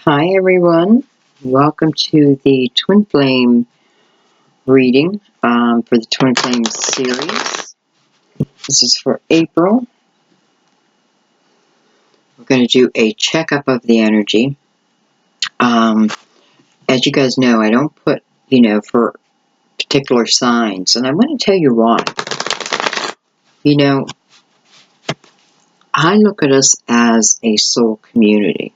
Hi everyone, welcome to the Twin Flame reading for the Twin Flame series. This is for April. We're going to do a checkup of the energy. As you guys know, I don't put, for particular signs, and I'm going to tell you why. I look at us as a soul community,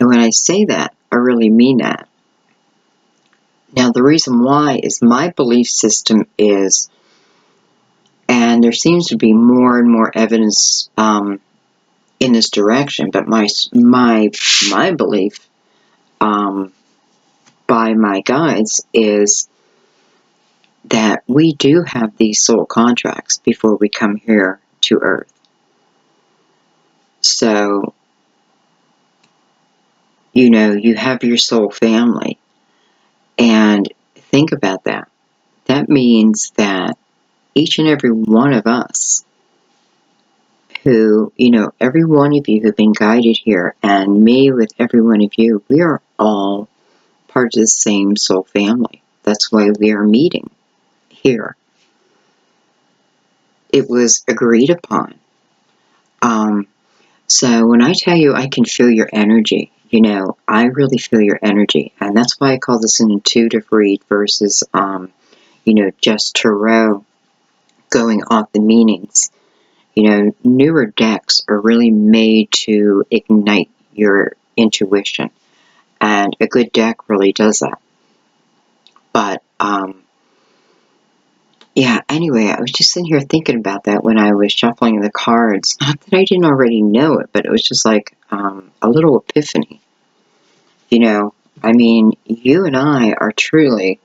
and when I say that, I really mean that. Now, the reason why is my belief system is, and there seems to be more and more evidence in this direction, but my belief by my guides is that we do have these soul contracts before we come here to Earth. So, you have your soul family, and think about that. That means that each and every one of us who, every one of you who've been guided here, and me with every one of you, we are all part of the same soul family. That's why we are meeting here. It was agreed upon. So when I tell you I can feel your energy, I really feel your energy. And that's why I call this an intuitive read versus, just tarot going off the meanings. Newer decks are really made to ignite your intuition. And a good deck really does that. But, yeah, anyway, I was just sitting here thinking about that when I was shuffling the cards. Not that I didn't already know it, but it was just like a little epiphany. You and I are truly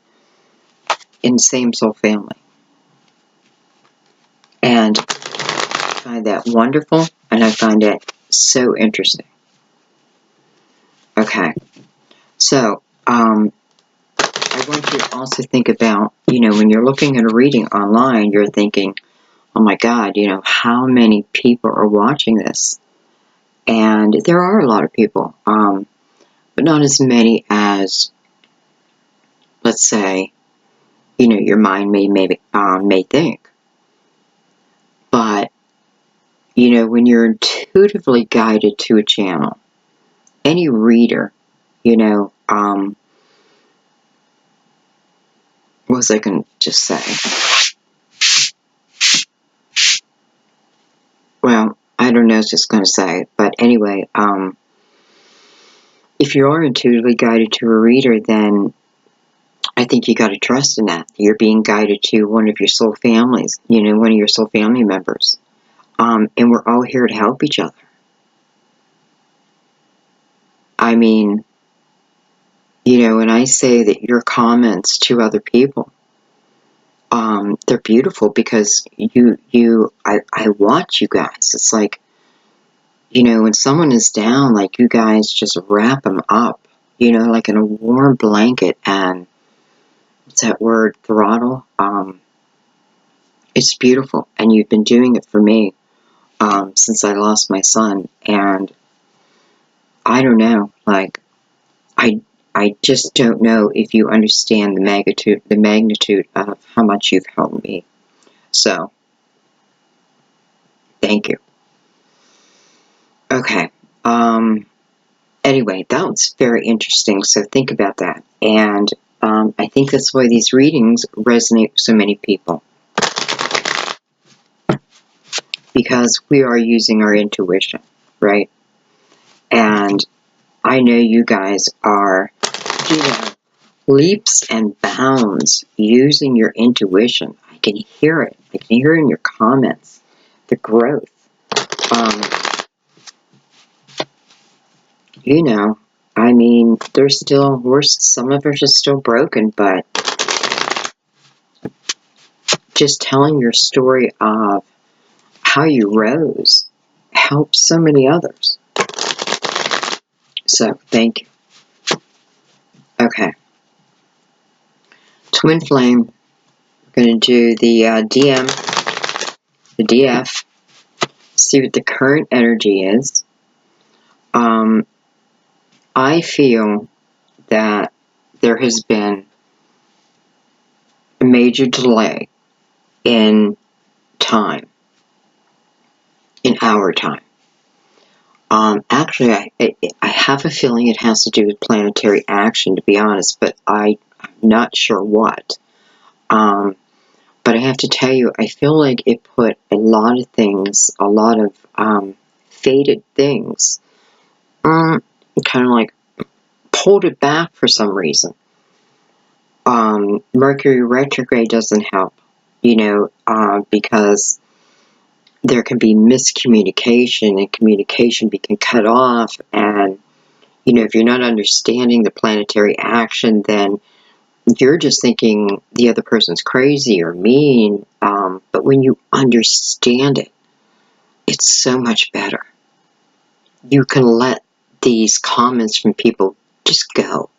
in the same soul family. And I find that wonderful, and I find it so interesting. Okay, so I want you to also think about, when you're looking at a reading online, you're thinking, oh my God, how many people are watching this? And there are a lot of people, but not as many as, let's say, your mind may think. But, when you're intuitively guided to a channel, any reader, what was I going to just say? Well, I don't know what I was just going to say, but anyway, if you are intuitively guided to a reader, then I think you got to trust in that. You're being guided to one of your soul families, one of your soul family members. And we're all here to help each other. I mean, when I say that your comments to other people, they're beautiful because I watch you guys. It's like, when someone is down, like you guys just wrap them up, like in a warm blanket, and what's that word, throttle? It's beautiful, and you've been doing it for me since I lost my son, and I don't know, like, I just don't know if you understand the magnitude of how much you've helped me. So, thank you. Okay. Anyway, that was very interesting, so think about that. And I think that's why these readings resonate with so many people. Because we are using our intuition, right? And I know you guys are doing leaps and bounds using your intuition. I can hear it. I can hear it in your comments. The growth. There's still, some of us are still broken, but just telling your story of how you rose helps so many others. So, thank you. Okay. Twin Flame. We're going to do the DM, the DF, see what the current energy is. I feel that there has been a major delay in time, in our time. Actually, I have a feeling it has to do with planetary action, to be honest, but I'm not sure what. But I have to tell you, I feel like it put a lot of things, a lot of fated things, kind of like pulled it back for some reason. Mercury retrograde doesn't help, because there can be miscommunication and communication can cut off. And, if you're not understanding the planetary action, then you're just thinking the other person's crazy or mean. But when you understand it, it's so much better. You can let these comments from people just go,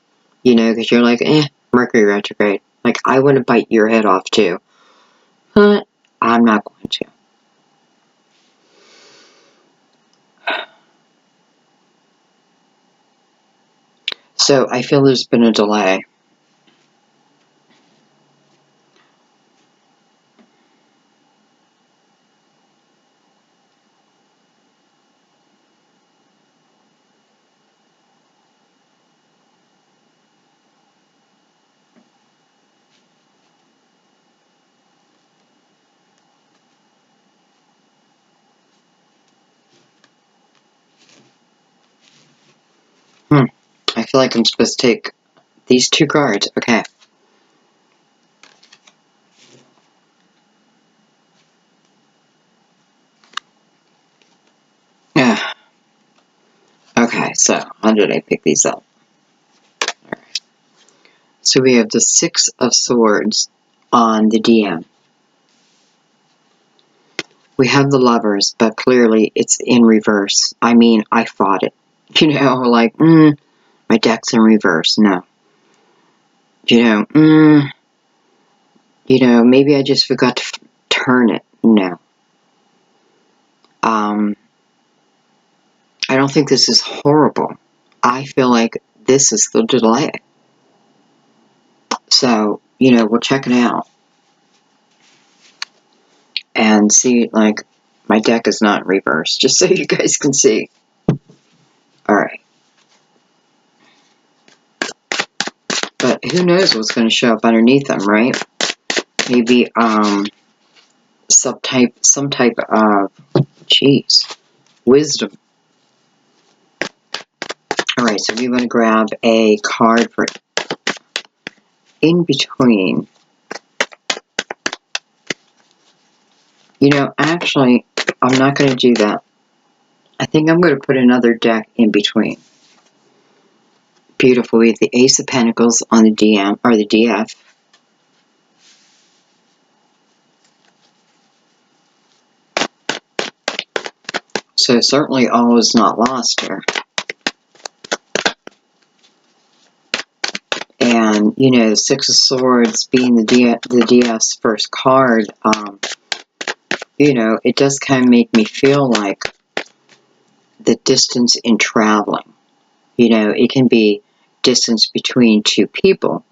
because you're like, Mercury retrograde. Like, I want to bite your head off too. But I'm not going to. So I feel there's been a delay. I feel like I'm supposed to take these two cards. Okay. Yeah. Okay, so how did I pick these up? Alright. So we have the Six of Swords on the DM. We have the Lovers, but clearly it's in reverse. I mean, I fought it. Like, my deck's in reverse. No. Maybe I just forgot to turn it. No. I don't think this is horrible. I feel like this is the delay. So, we'll check it out. And see, like, my deck is not in reverse, just so you guys can see. Alright. But who knows what's going to show up underneath them, right? Maybe, some type of, wisdom. Alright, so we want to grab a card for in between. Actually, I'm not going to do that. I think I'm going to put another deck in between. Beautiful. We have the Ace of Pentacles on the DM, or the DF. So certainly all is not lost here. And, the Six of Swords being the DF's first card, it does kind of make me feel like the distance in traveling. It can be distance between two people.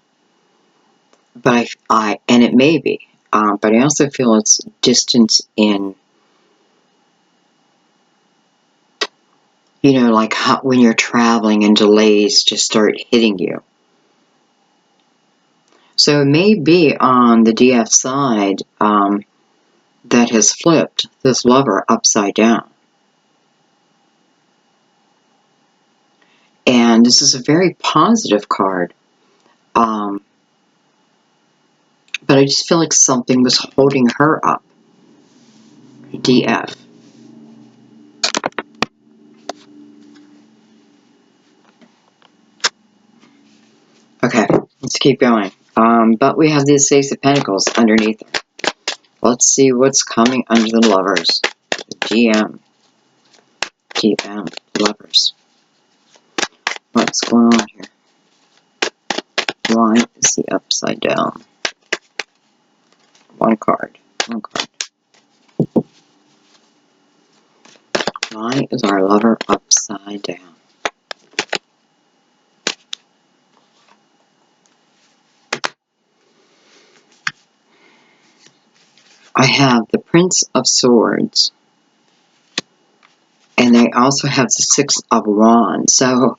But and it may be, but I also feel it's distance in, like when you're traveling and delays just start hitting you. So it may be on the DF side that has flipped this Lover upside down. And this is a very positive card. But I just feel like something was holding her up. DF. Okay, let's keep going. But we have this Ace of Pentacles underneath her. Let's see what's coming under the Lovers. DM. Lovers. What's going on here? Why is the upside down? One card. Why is our Lover upside down? have the Prince of Swords, and I also have the Six of Wands. So,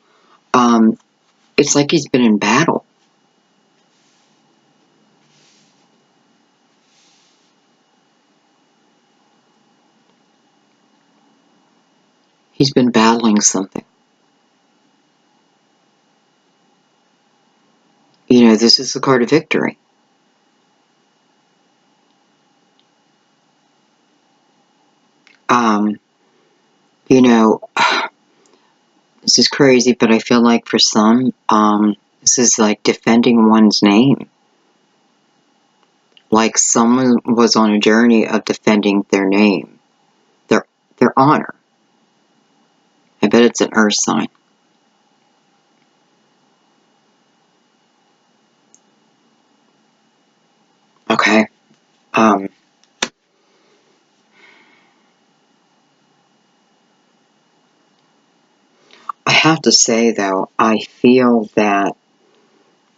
it's like he's been in battle. He's been battling something. You know, this is the card of victory. You know, this is crazy, but I feel like for some, this is like defending one's name. Like someone was on a journey of defending their name, their honor. I bet it's an earth sign. Okay. I have to say though, I feel that,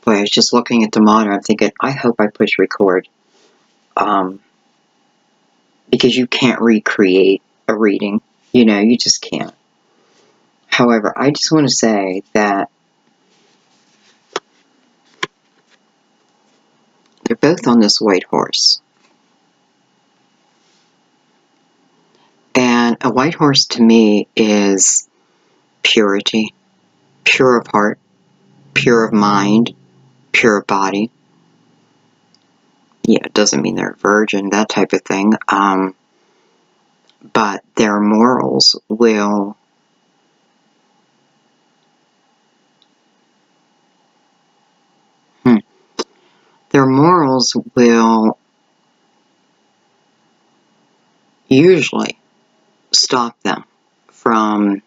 boy, I was just looking at the monitor, I'm thinking, I hope I push record. Because you can't recreate a reading. You know, you just can't. However, I just want to say that they're both on this white horse. And a white horse to me is purity, pure of heart, pure of mind, pure of body. Yeah, it doesn't mean they're a virgin, that type of thing. But their morals will usually stop them from,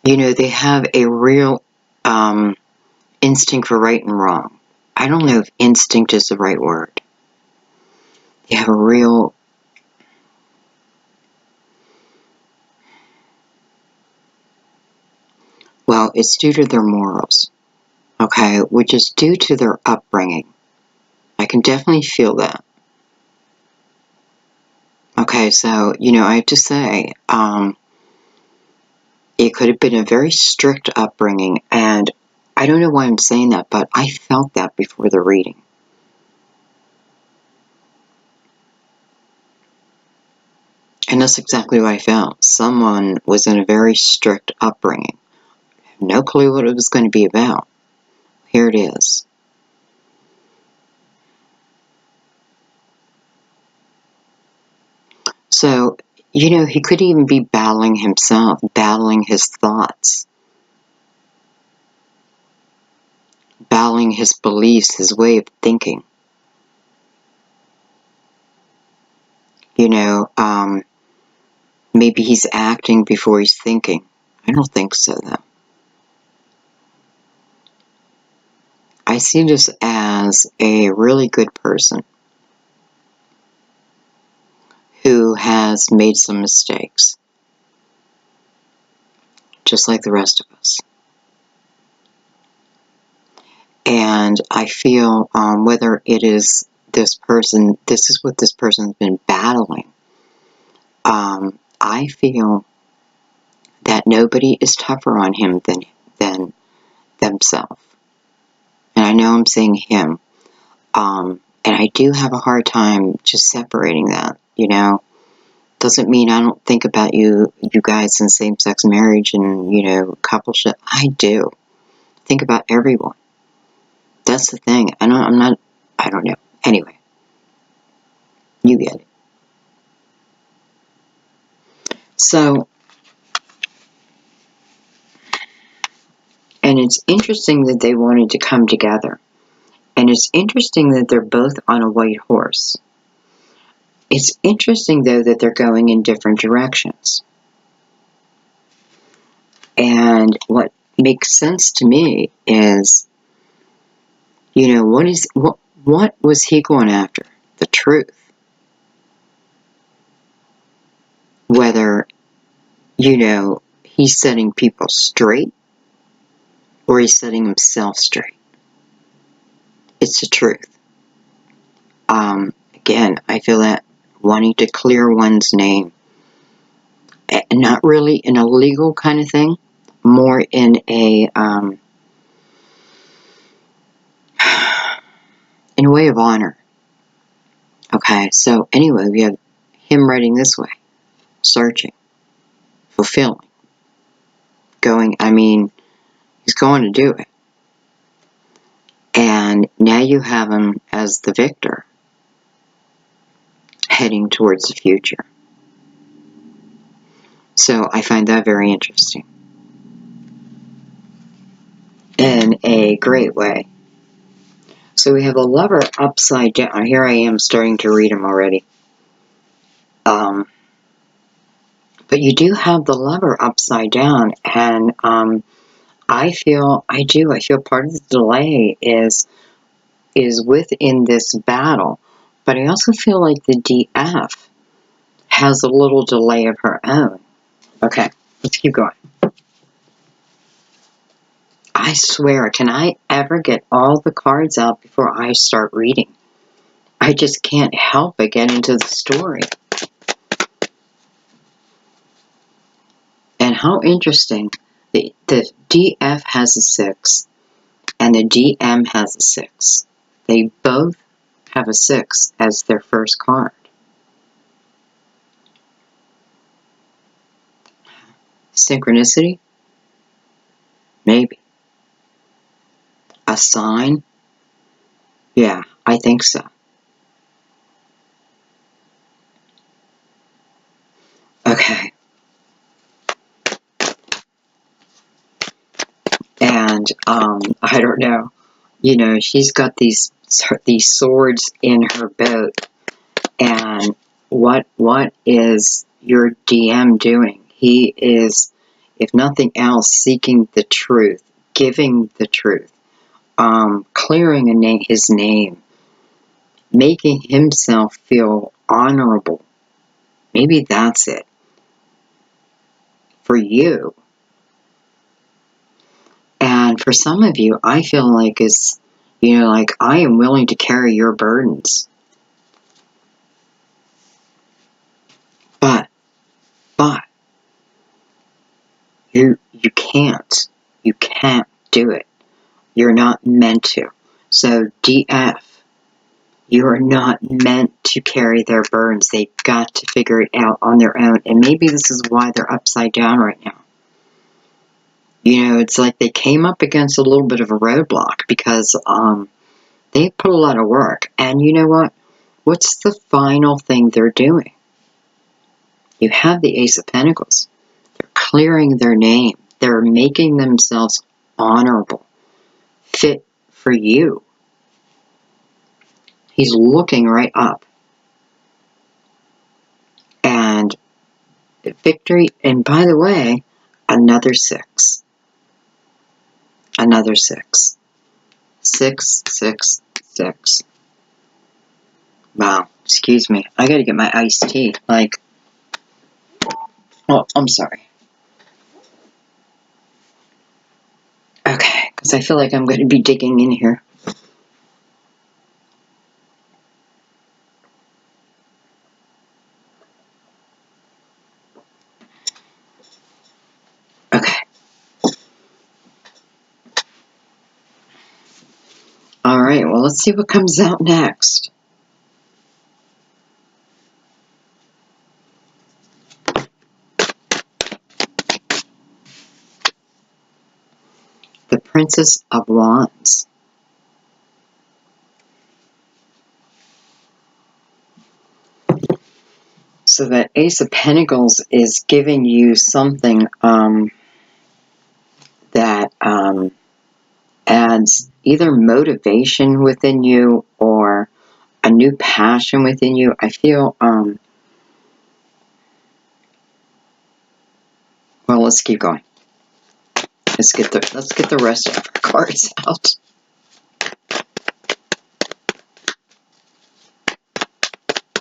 you know, they have a real instinct for right and wrong. I don't know if instinct is the right word. They have a real, well, it's due to their morals, okay, which is due to their upbringing. I can definitely feel that. Okay, so, you know, I have to say, it could have been a very strict upbringing, and I don't know why I'm saying that, but I felt that before the reading. And that's exactly what I felt. Someone was in a very strict upbringing. No clue what it was going to be about. Here it is. So, you know, he could even be battling himself, battling his thoughts, battling his beliefs, his way of thinking. You know, maybe he's acting before he's thinking. I don't think so, though. I see this as a really good person who has made some mistakes, just like the rest of us. And I feel whether it is this person, this is what this person's been battling. I feel that nobody is tougher on him than themselves. And I know I'm saying him. And I do have a hard time just separating that, you know. Doesn't mean I don't think about you guys in same-sex marriage and, you know, coupleship. I do. Think about everyone. That's the thing. I don't know. Anyway, you get it. So, and it's interesting that they wanted to come together. And it's interesting that they're both on a white horse. It's interesting, though, that they're going in different directions. And what makes sense to me is, you know, what was he going after? The truth. Whether, you know, he's setting people straight or he's setting himself straight. It's the truth. again, I feel that wanting to clear one's name. Not really in a legal kind of thing, more in a way of honor. Okay, so anyway, we have him writing this way, searching, fulfilling, going, he's going to do it. And now you have him as the victor, heading towards the future. So I find that very interesting. In a great way. So we have the Lover upside down. Here I am starting to read them already. But you do have the Lover upside down, and I feel part of the delay is within this battle, but I also feel like the DF has a little delay of her own. Okay, let's keep going. I swear, can I ever get all the cards out before I start reading? I just can't help but get into the story. And how interesting, the DF has a 6 and the DM has a 6. They both have a 6 as their first card. Synchronicity? Maybe. A sign? Yeah, I think so. Okay. And, I don't know. You know, she's got these swords in her boat. And what is your DM doing? He is, if nothing else, seeking the truth, giving the truth, clearing his name, making himself feel honorable. Maybe that's it. For you. And for some of you, I feel like I am willing to carry your burdens. But, you can't. You can't do it. You're not meant to. So DF, you're not meant to carry their burdens. They've got to figure it out on their own. And maybe this is why they're upside down right now. You know, it's like they came up against a little bit of a roadblock because they put a lot of work. And you know what? What's the final thing they're doing? You have the Ace of Pentacles. They're clearing their name. They're making themselves honorable, fit for you. He's looking right up. And victory, and by the way, another 6. Another 6. 6, 6, 6. Wow, excuse me. I gotta get my iced tea. Oh, I'm sorry. Okay, because I feel like I'm going to be digging in here. Okay. Alright, well, let's see what comes out next. The Princess of Wands. So that Ace of Pentacles is giving you something that adds either motivation within you or a new passion within you. I feel, well, let's keep going. Let's get the rest of our cards out.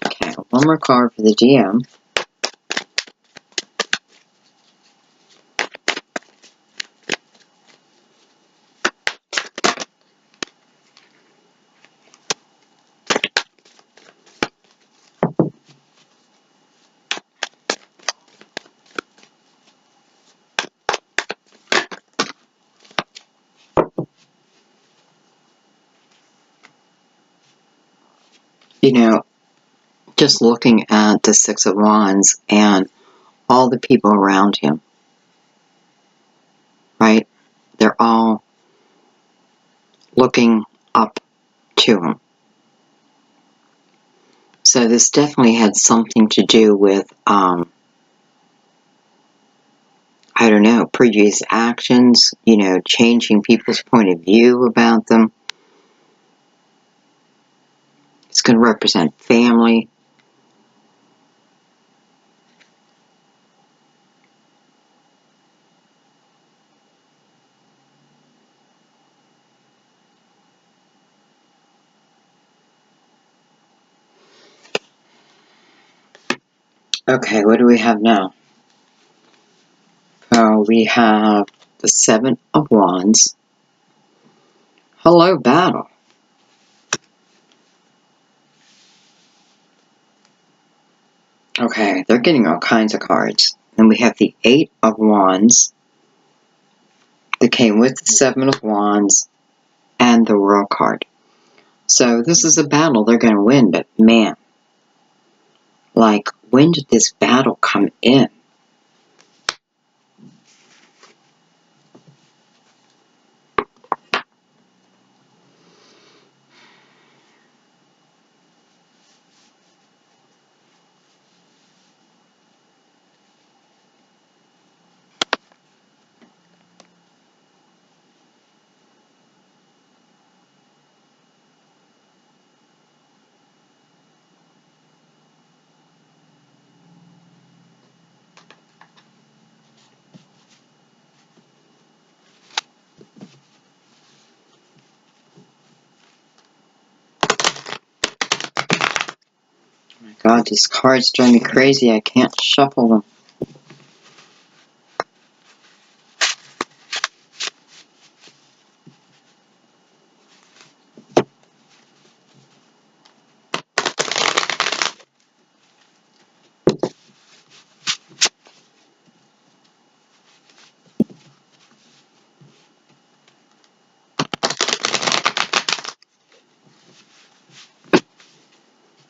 Okay, one more card for the DM. You know, just looking at the Six of Wands and all the people around him, right? They're all looking up to him. So this definitely had something to do with, I don't know, previous actions, you know, changing people's point of view about them. It's going to represent family. Okay, what do we have now? We have the Seven of Wands. Hello, battle. Okay, they're getting all kinds of cards. Then we have the Eight of Wands that came with the Seven of Wands and the World card. So this is a battle they're going to win, but man, like, when did this battle come in? Oh my God, these cards drive me crazy. I can't shuffle them.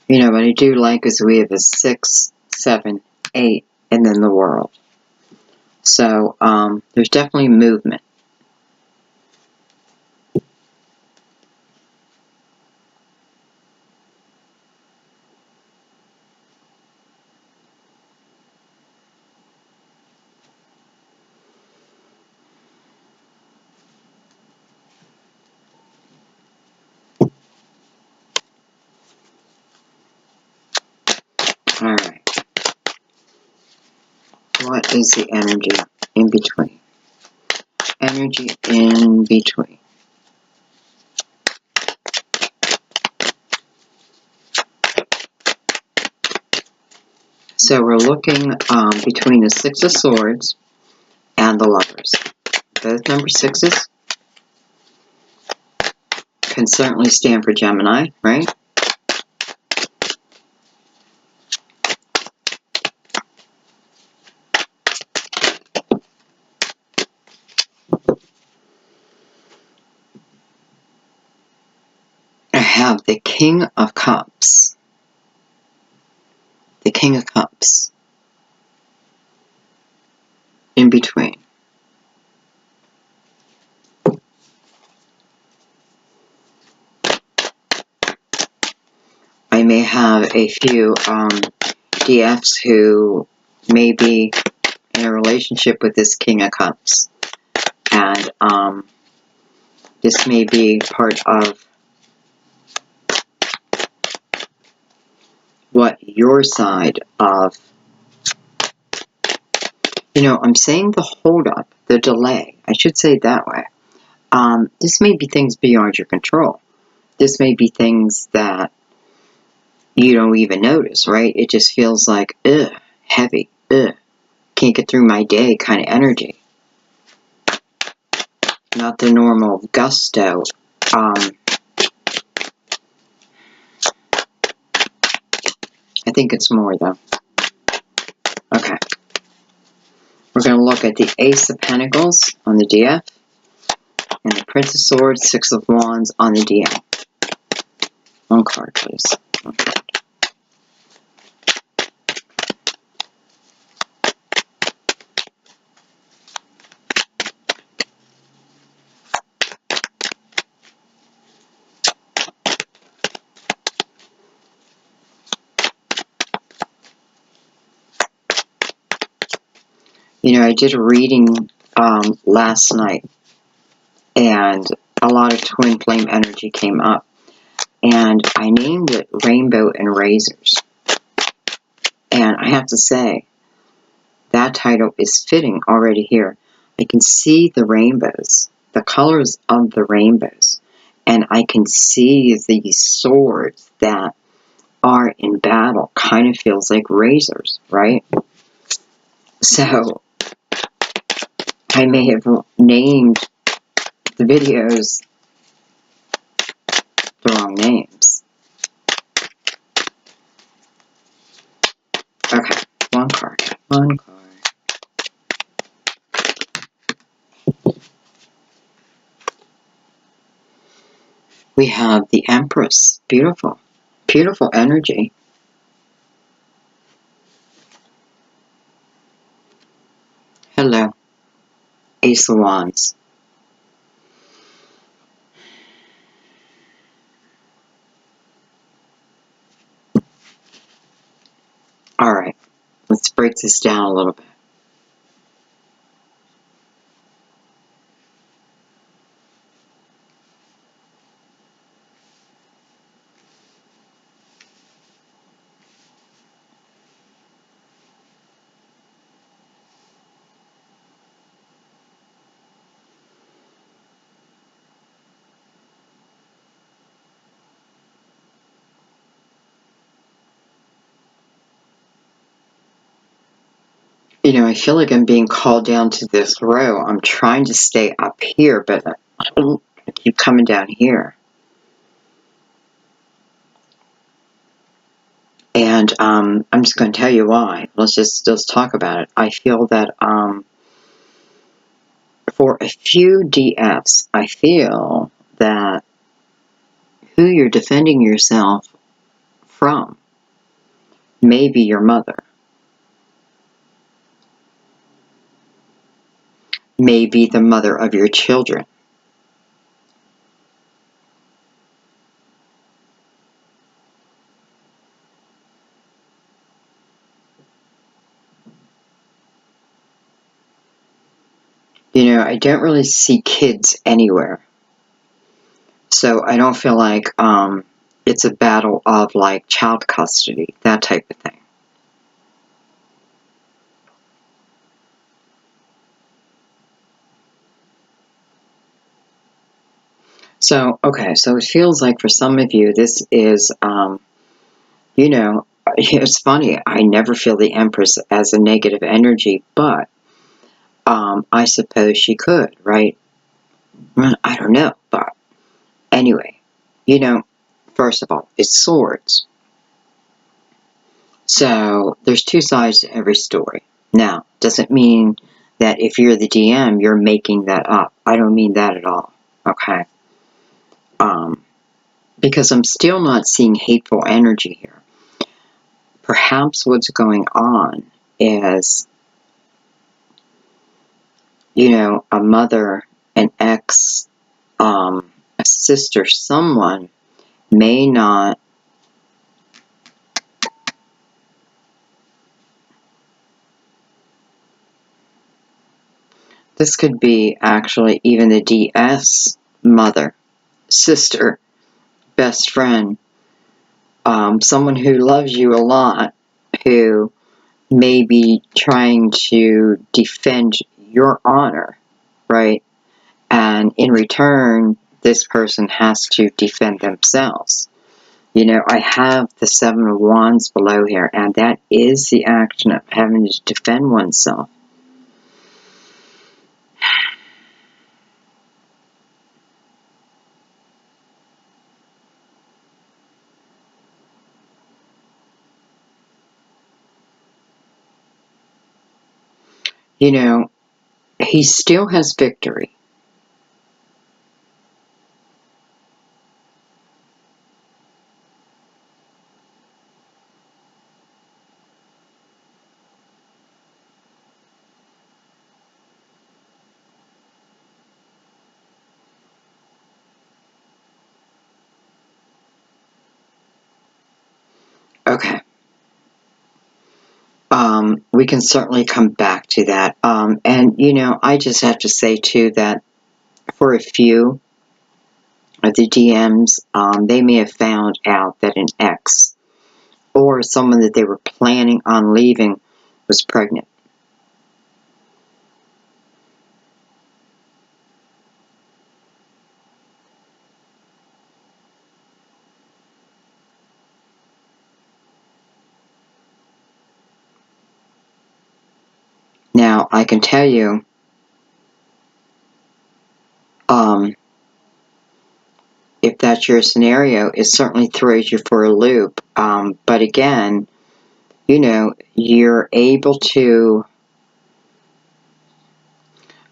You know, what I do like is we have a 6, 7, 8, and then the World. So, there's definitely movement. Alright. What is the energy in between? Energy in between. So we're looking between the Six of Swords and the Lovers. Both number 6s can certainly stand for Gemini, right? I have the King of Cups. The King of Cups. In between. I may have a few DFs who may be in a relationship with this King of Cups. And this may be part of what your side of, you know, I'm saying the holdup, the delay. I should say it that way. This may be things beyond your control. This may be things that you don't even notice, right? It just feels like, ugh, heavy, ugh, can't get through my day kind of energy. Not the normal gusto. I think it's more, though. Okay. We're going to look at the Ace of Pentacles on the DF and the Prince of Swords, Six of Wands on the DM. One card, please. You know, I did a reading last night, and a lot of twin flame energy came up, and I named it Rainbow and Razors. And I have to say, that title is fitting already here. I can see the rainbows, the colors of the rainbows, and I can see these swords that are in battle. Kind of feels like razors, right? So I may have named the videos the wrong names. Okay, one card. We have the Empress. Beautiful. Beautiful energy. Hello. Ace of Wands. Alright, let's break this down a little bit. You know, I feel like I'm being called down to this row. I'm trying to stay up here, but I keep coming down here. And I'm just going to tell you why. Let's talk about it. I feel that for a few DFs, I feel that who you're defending yourself from may be your mother. May be the mother of your children. You know, I don't really see kids anywhere. So I don't feel like it's a battle of like child custody, that type of thing. So, okay, so it feels like for some of you, this is, you know, it's funny, I never feel the Empress as a negative energy, but I suppose she could, right? Well, I don't know, but anyway, you know, first of all, it's swords. So there's two sides to every story. Now, doesn't mean that if you're the DM, you're making that up. I don't mean that at all, okay? Because I'm still not seeing hateful energy here. Perhaps what's going on is, you know, a mother, an ex, a sister, someone may not this could be actually even the DS mother, sister, best friend, someone who loves you a lot, who may be trying to defend your honor, right? And in return, this person has to defend themselves. You know, I have the Seven of Wands below here, and that is the action of having to defend oneself. You know, he still has victory. Okay. We can certainly come back to that. And, you know, I just have to say, too, that for a few of the DMs, they may have found out that an ex or someone that they were planning on leaving was pregnant. Now, I can tell you, if that's your scenario, it certainly throws you for a loop. But again, you know, you're able to...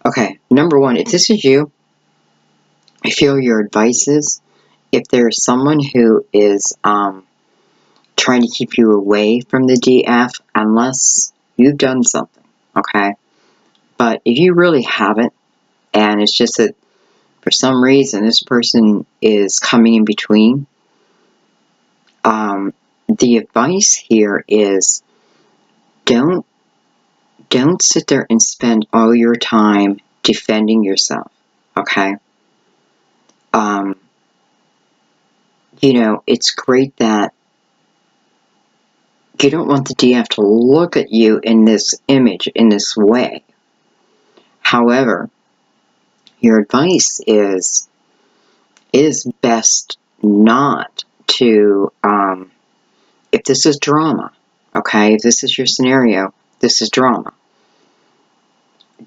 Okay, number one, if this is you, I feel your advice is, if there's someone who is trying to keep you away from the DF, unless you've done something, okay? But if you really haven't, and it's just that for some reason this person is coming in between, the advice here is don't sit there and spend all your time defending yourself, okay? You know, it's great that you don't want the DF to look at you in this image, in this way. However, your advice is best not to, if this is drama, okay, if this is your scenario, this is drama.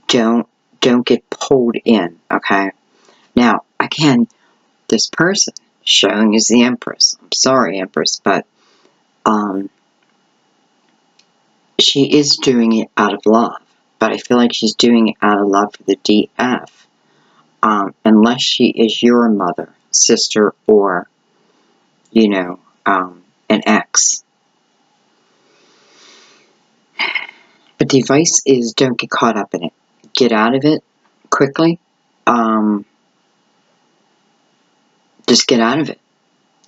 Don't get pulled in, okay? Now, again, this person showing is the Empress. I'm sorry, Empress, but she is doing it out of love. But I feel like she's doing it out of love for the DF. Unless she is your mother, sister, or, you know, an ex. But the advice is don't get caught up in it. Get out of it quickly. Just get out of it.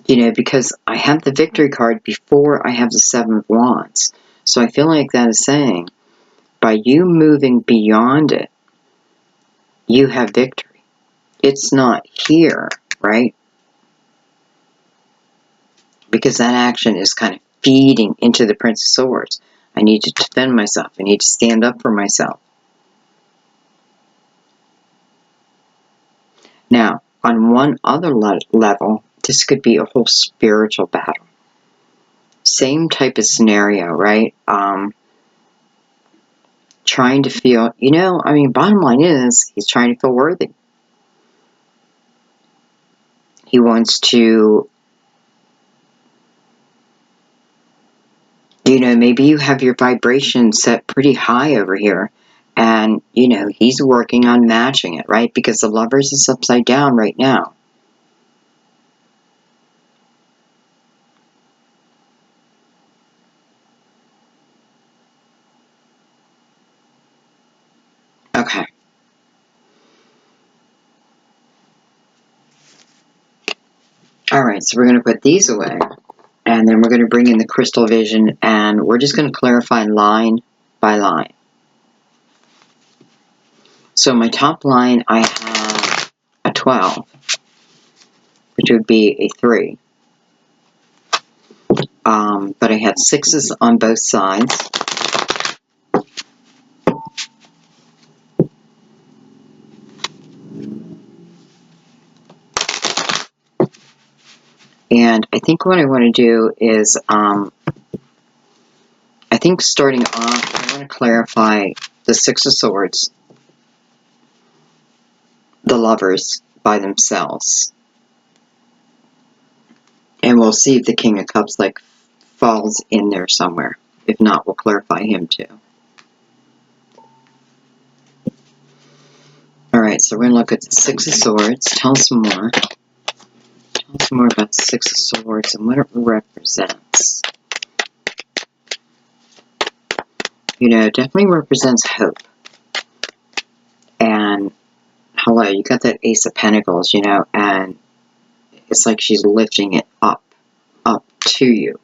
You know, because I have the victory card before I have the Seven of Wands. So I feel like that is saying, by you moving beyond it, you have victory. It's not here, right? Because that action is kind of feeding into the Prince of Swords. I need to defend myself. I need to stand up for myself. Now, on one other level, this could be a whole spiritual battle. Same type of scenario, right? Trying to feel, you know, I mean, bottom line is, he's trying to feel worthy. He wants to, you know, maybe you have your vibration set pretty high over here. And, you know, he's working on matching it, right? Because the Lovers is upside down right now. Okay. Alright, so we're going to put these away. And then we're going to bring in the crystal vision. And we're just going to clarify line by line. So my top line, I have a 12. Which would be a 3. But I had 6s on both sides. And I think what I want to do is, I think starting off, I want to clarify the 6 of Swords, the Lovers by themselves. And we'll see if the King of Cups, like, falls in there somewhere. If not, we'll clarify him too. Alright, so we're going to look at the 6 of Swords. Tell us some more. Tell us more about the 6 of Swords and what it represents. You know, it definitely represents hope. And, hello, you got that Ace of Pentacles, you know, and it's like she's lifting it up to you.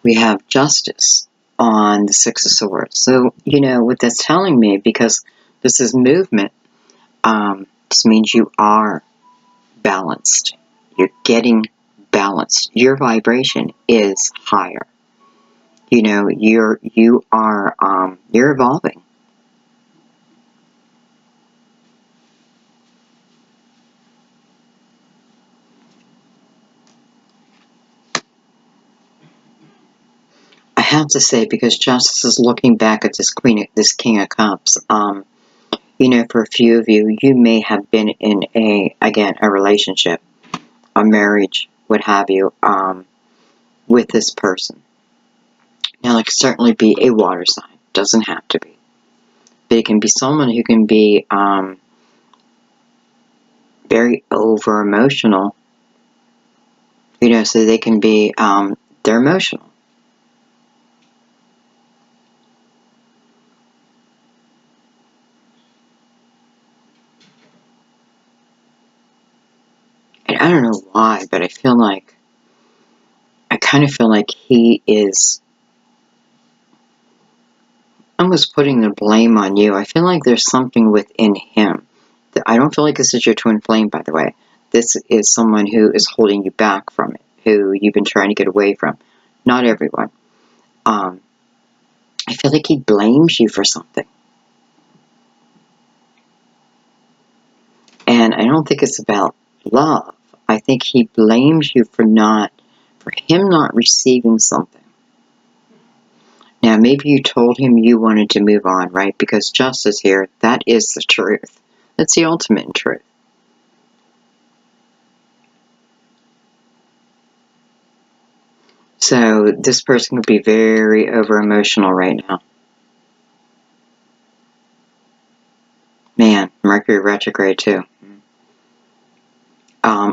we have justice on the Six of Swords. So, you know, what that's telling me, because this is movement, this means you are balanced. You're getting balanced. Your vibration is higher. You know, you're evolving. I have to say, because Justice is looking back at this King of Cups. You know, for a few of you, you may have been in a relationship, a marriage, what have you, with this person. Now, it could certainly be a water sign. Doesn't have to be. But it can be someone who can be very over emotional. You know, so they can be, they're emotional. And I don't know why, but I kind of feel like he is almost putting the blame on you. I feel like there's something within him. I don't feel like this is your twin flame, by the way. This is someone who is holding you back from it, who you've been trying to get away from. Not everyone. I feel like he blames you for something. And I don't think it's about love. I think he blames you for him not receiving something. Now, maybe you told him you wanted to move on, right? Because justice here, that is the truth. That's the ultimate truth. So this person could be very over emotional right now. Man, Mercury retrograde too.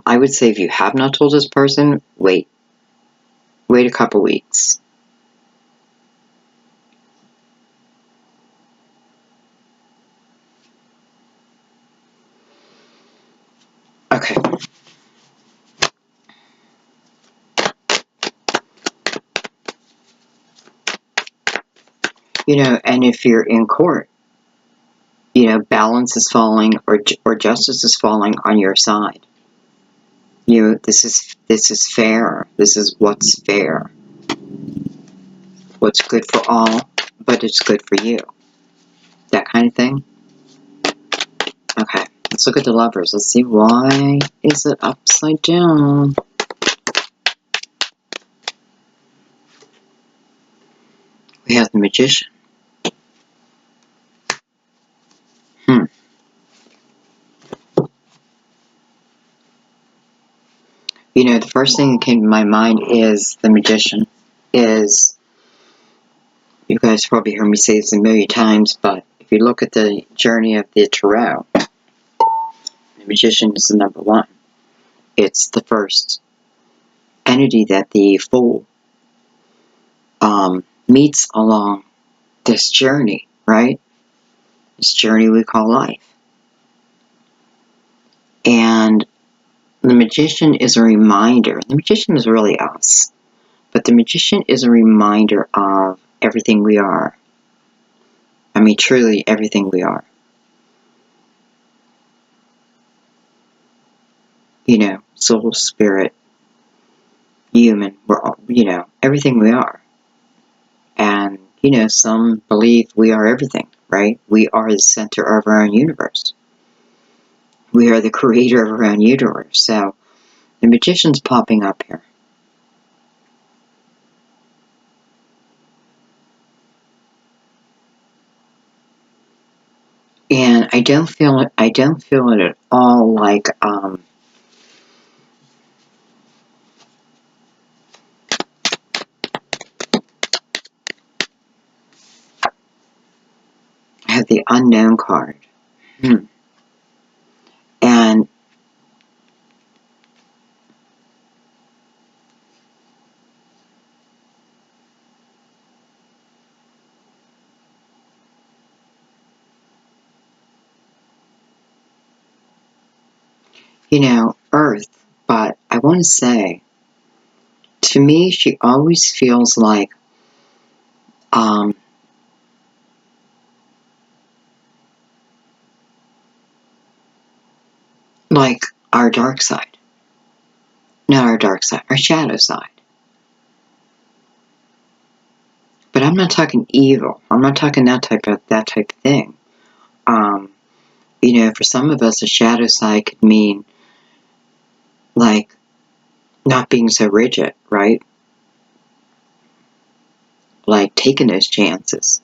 I would say if you have not told this person, wait a couple weeks. Okay. You know, and if you're in court, you know, balance is falling or justice is falling on your side. You know, this is fair. This is what's fair. What's good for all, but it's good for you. That kind of thing. Okay, let's look at the Lovers. Let's see, why is it upside down? We have the Magician. You know, the first thing that came to my mind is the Magician. You guys probably heard me say this a million times, but if you look at the journey of the Tarot, the Magician is the number one. It's the first entity that the Fool meets along this journey, right? This journey we call life. And the Magician is a reminder. The Magician is really us. But the Magician is a reminder of everything we are. I mean, truly everything we are. You know, soul, spirit, human, we're all, you know, everything we are. And, you know, some believe we are everything, right? We are the center of our own universe. We are the creator of our own universe. So, the Magician's popping up here. And I don't feel it at all like, I have the Unknown card. And you know, Earth, but I want to say to me, she always feels um, like our dark side. Not our dark side, our shadow side. But I'm not talking evil. I'm not talking that type of thing. For some of us, a shadow side could mean like not being so rigid, right? Like taking those chances.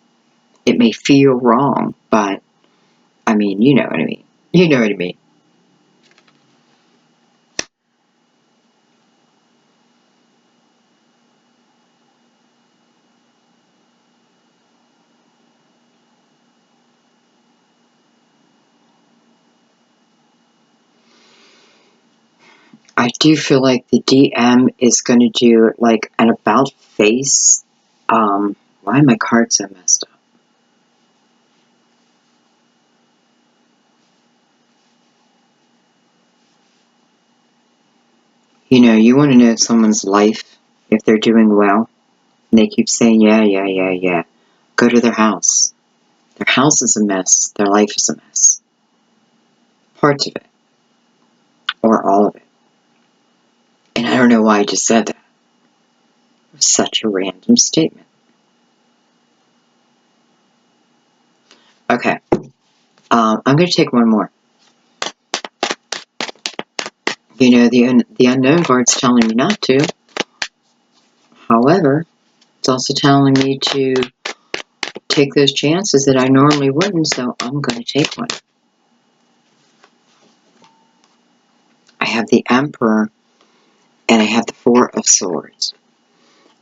It may feel wrong, but I mean, you know what I mean. You know what I mean. I do feel like the DM is going to do like an about face. Why are my cards so messed up? You want to know someone's life, if they're doing well, and they keep saying, yeah, yeah, yeah, yeah. Go to their house. Their house is a mess. Their life is a mess. Parts of it. Or all of it. And I don't know why I just said that. It was such a random statement. Okay. I'm going to take one more. The unknown card's telling me not to. However, it's also telling me to take those chances that I normally wouldn't, so I'm going to take one. I have the Emperor, and I have the Four of Swords.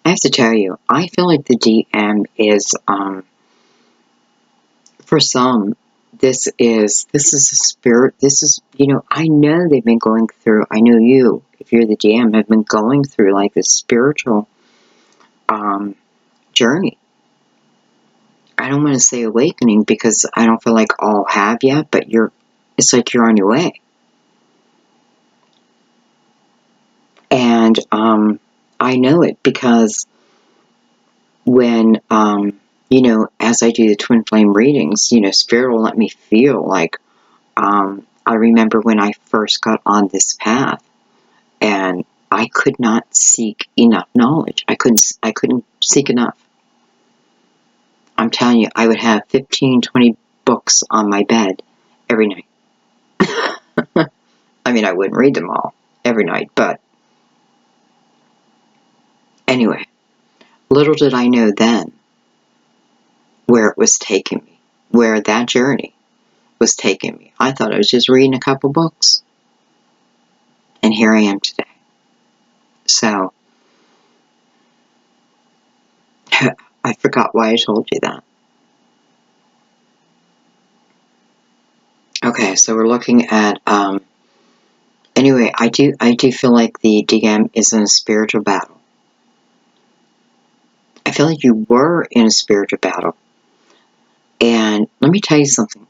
I have to tell you, I feel like the DM is, for some, this is a spirit. This is, I know they've been going through, I know you, if you're the DM, have been going through like this spiritual journey. I don't want to say awakening because I don't feel like all have yet, but it's like you're on your way. And I know it because when, as I do the twin flame readings, Spirit will let me feel like, I remember when I first got on this path and I could not seek enough knowledge. I couldn't seek enough. I'm telling you, I would have 15, 20 books on my bed every night. I mean, I wouldn't read them all every night, but anyway, little did I know then where it was taking me, where that journey was taking me. I thought I was just reading a couple books, and here I am today. So, I forgot why I told you that. Okay, so we're looking at, anyway, I do feel like the DM is in a spiritual battle. I feel like you were in a spiritual battle. And let me tell you something.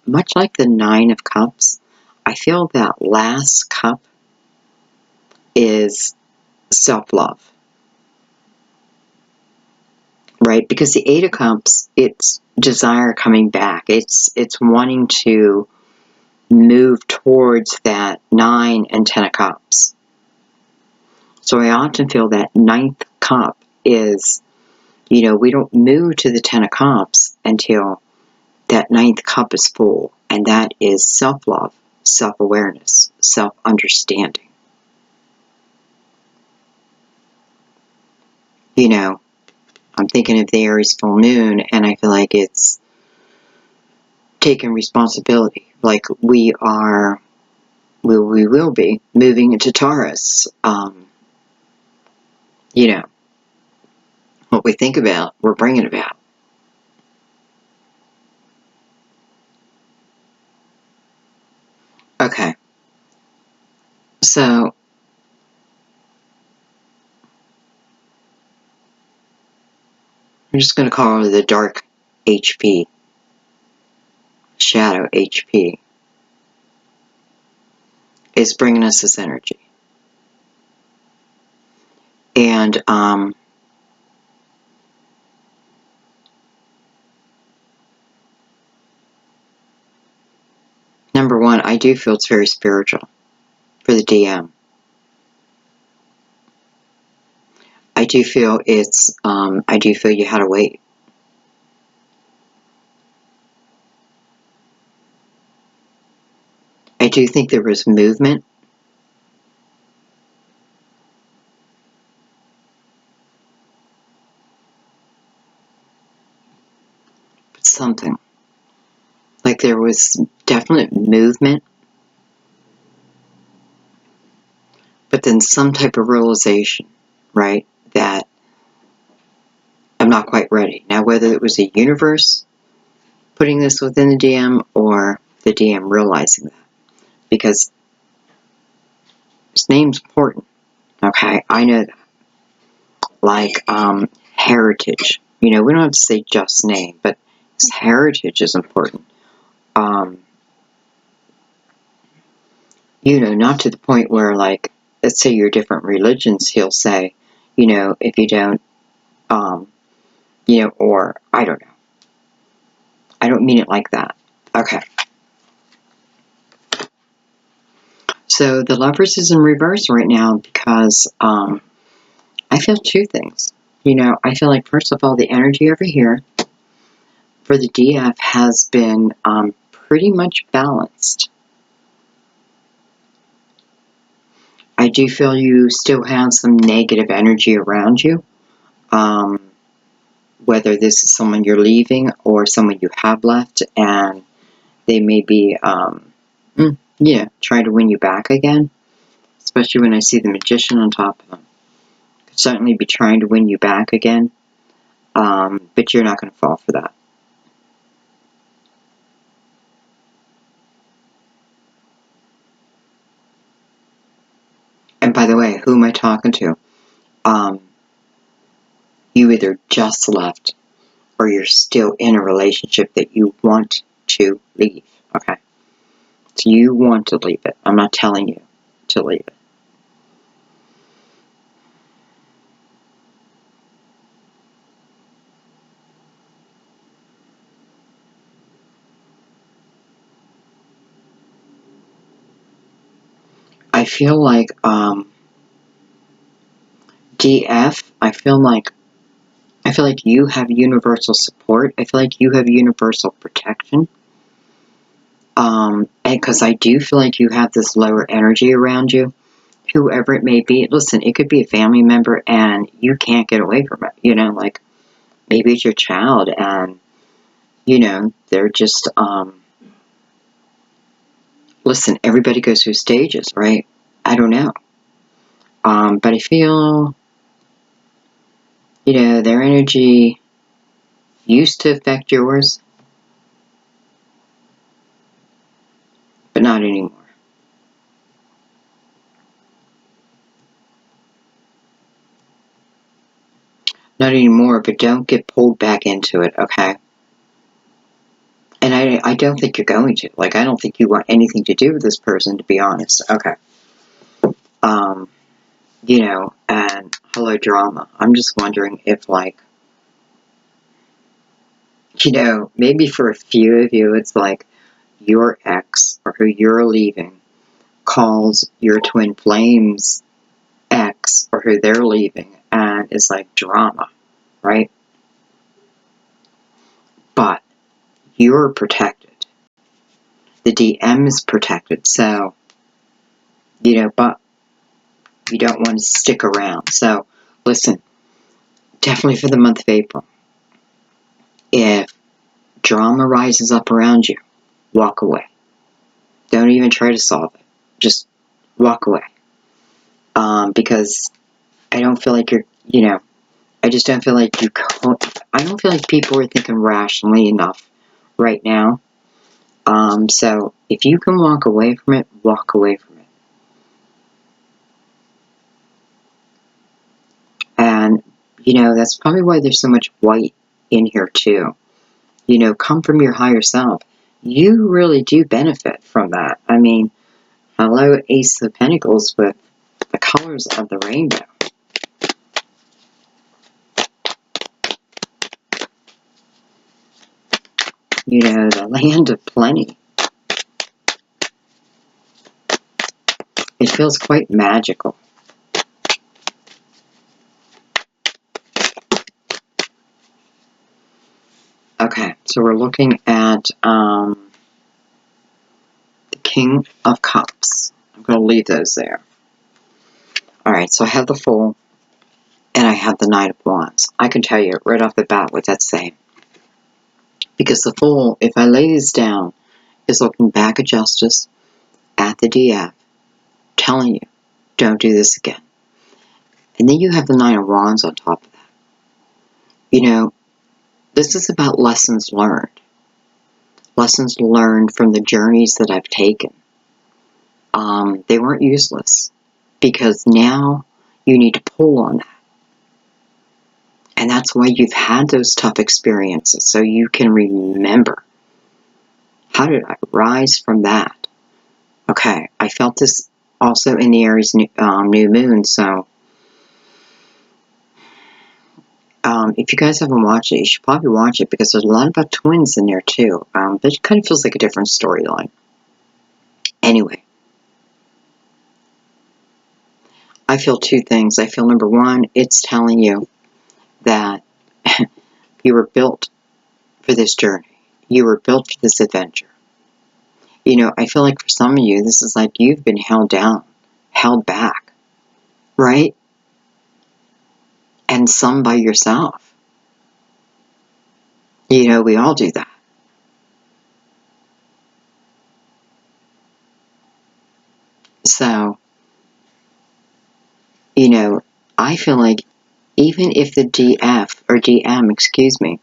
Much like the Nine of Cups, I feel that last cup is self-love. Right? Because the Eight of Cups, it's desire coming back. It's wanting to move towards that 9 and 10 of Cups. So I often feel that ninth cup is, we don't move to the 10 of Cups until that ninth cup is full. And that is self-love, self-awareness, self-understanding. I'm thinking of the Aries full moon, and I feel like it's taking responsibility. Like we will be moving into Taurus. What we think about, we're bringing about. Okay. So, I'm just going to call it the dark HP. Shadow HP. Is bringing us this energy. And, number one, I do feel it's very spiritual for the DM. I do feel it's, I do feel you had to wait. I do think there was movement. Something. Like there was definite movement, but then some type of realization, right, that I'm not quite ready. Now, whether it was the universe putting this within the DM or the DM realizing that, because his name's important, okay? I know that. Like, heritage. You know, we don't have to say just name, but his heritage is important. You know, not to the point where, like, let's say you're different religions, he'll say, you know, if you don't, you know, or, I don't know. I don't mean it like that. Okay. So the Lovers is in reverse right now because I feel two things. You know, I feel like, first of all, the energy over here for the DF has been pretty much balanced. I do feel you still have some negative energy around you. Whether this is someone you're leaving or someone you have left, and they may be, yeah, trying to win you back again. Especially when I see the Magician on top of them. Could certainly be trying to win you back again. But you're not going to fall for that. And by the way, who am I talking to? You either just left or you're still in a relationship that you want to leave. Okay? So you want to leave it. I'm not telling you to leave it. I feel like DF, I feel like you have universal support. I feel like you have universal protection. And because I do feel like you have this lower energy around you, whoever it may be. Listen, it could be a family member and you can't get away from it. You know, like maybe it's your child and, you know, they're just, listen, everybody goes through stages, right? I don't know. But I feel, you know, their energy used to affect yours, but not anymore. Not anymore, but don't get pulled back into it, okay? And I don't think you're going to. Like, I don't think you want anything to do with this person, to be honest. Okay. You know, and hello drama. I'm just wondering if, like, you know, maybe for a few of you, it's like your ex or who you're leaving calls your twin flames ex or who they're leaving, and it's like drama, right? But you're protected. The DM is protected, so, you know, but you don't want to stick around. So, listen, definitely for the month of April, if drama rises up around you, walk away. Don't even try to solve it. Just walk away. Because I don't feel like you're, you know, I just don't feel like I don't feel like people are thinking rationally enough right now. So if you can walk away from it, walk away from it. And, you know, that's probably why there's so much white in here too. You know, come from your higher self. You really do benefit from that. I mean, hello, Ace of Pentacles with the colors of the rainbow. you know, the land of plenty. It feels quite magical. Okay, so we're looking at the King of Cups. I'm going to leave those there. Alright, so I have the Fool, and I have the Knight of Wands. I can tell you right off the bat what that's saying. Because the Fool, if I lay this down, is looking back at justice, at the DF, telling you, don't do this again. And then you have the Nine of Wands on top of that. You know, this is about lessons learned. Lessons learned from the journeys that I've taken. They weren't useless. Because now you need to pull on that. And that's why you've had those tough experiences. So you can remember. How did I rise from that? Okay, I felt this also in the Aries new moon, so if you guys haven't watched it, you should probably watch it because there's a lot about twins in there too. But it kind of feels like a different storyline. Anyway, I feel two things. I feel number one, it's telling you that you were built for this journey. You were built for this adventure. You know, I feel like for some of you, this is like you've been held down, held back, right? And some by yourself. You know, we all do that. So, you know, I feel like even if the DF, or DM, excuse me,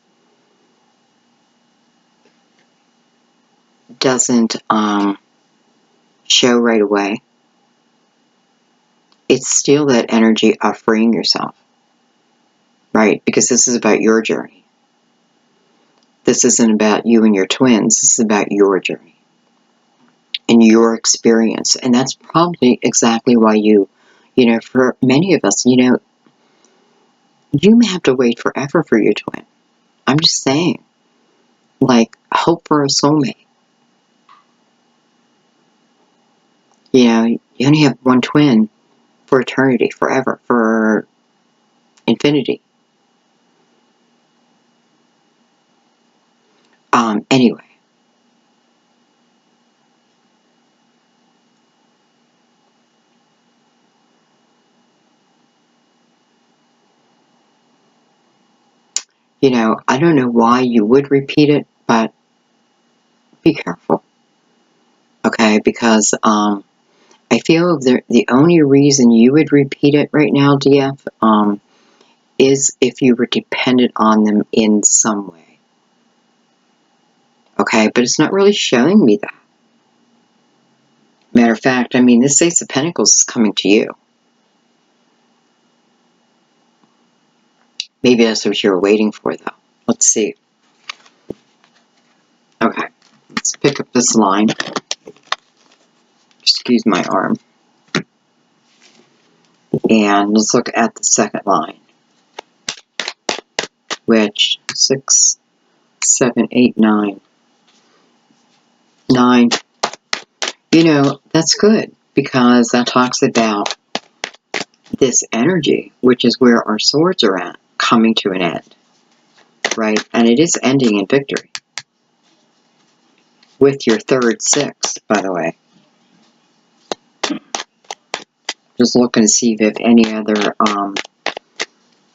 doesn't show right away, it's still that energy of freeing yourself, right? Because this is about your journey. This isn't about you and your twins. This is about your journey and your experience. And that's probably exactly why you know, for many of us, you know, you may have to wait forever for your twin. I'm just saying, like, hope for a soulmate. You know, you only have one twin for eternity, forever, for infinity. Anyway. You know, I don't know why you would repeat it, but be careful. Okay, because I feel the only reason you would repeat it right now, DF, is if you were dependent on them in some way. Okay, but it's not really showing me that. Matter of fact, I mean, this Ace of Pentacles is coming to you. Maybe that's what you were waiting for, though. Let's see. Okay, let's pick up this line. Excuse my arm. And let's look at the second line. Which, 6, 7, 8, 9. 9. You know, that's good. Because that talks about this energy, which is where our swords are at, coming to an end. Right? And it is ending in victory. With your third 6, by the way. Just looking to see if any other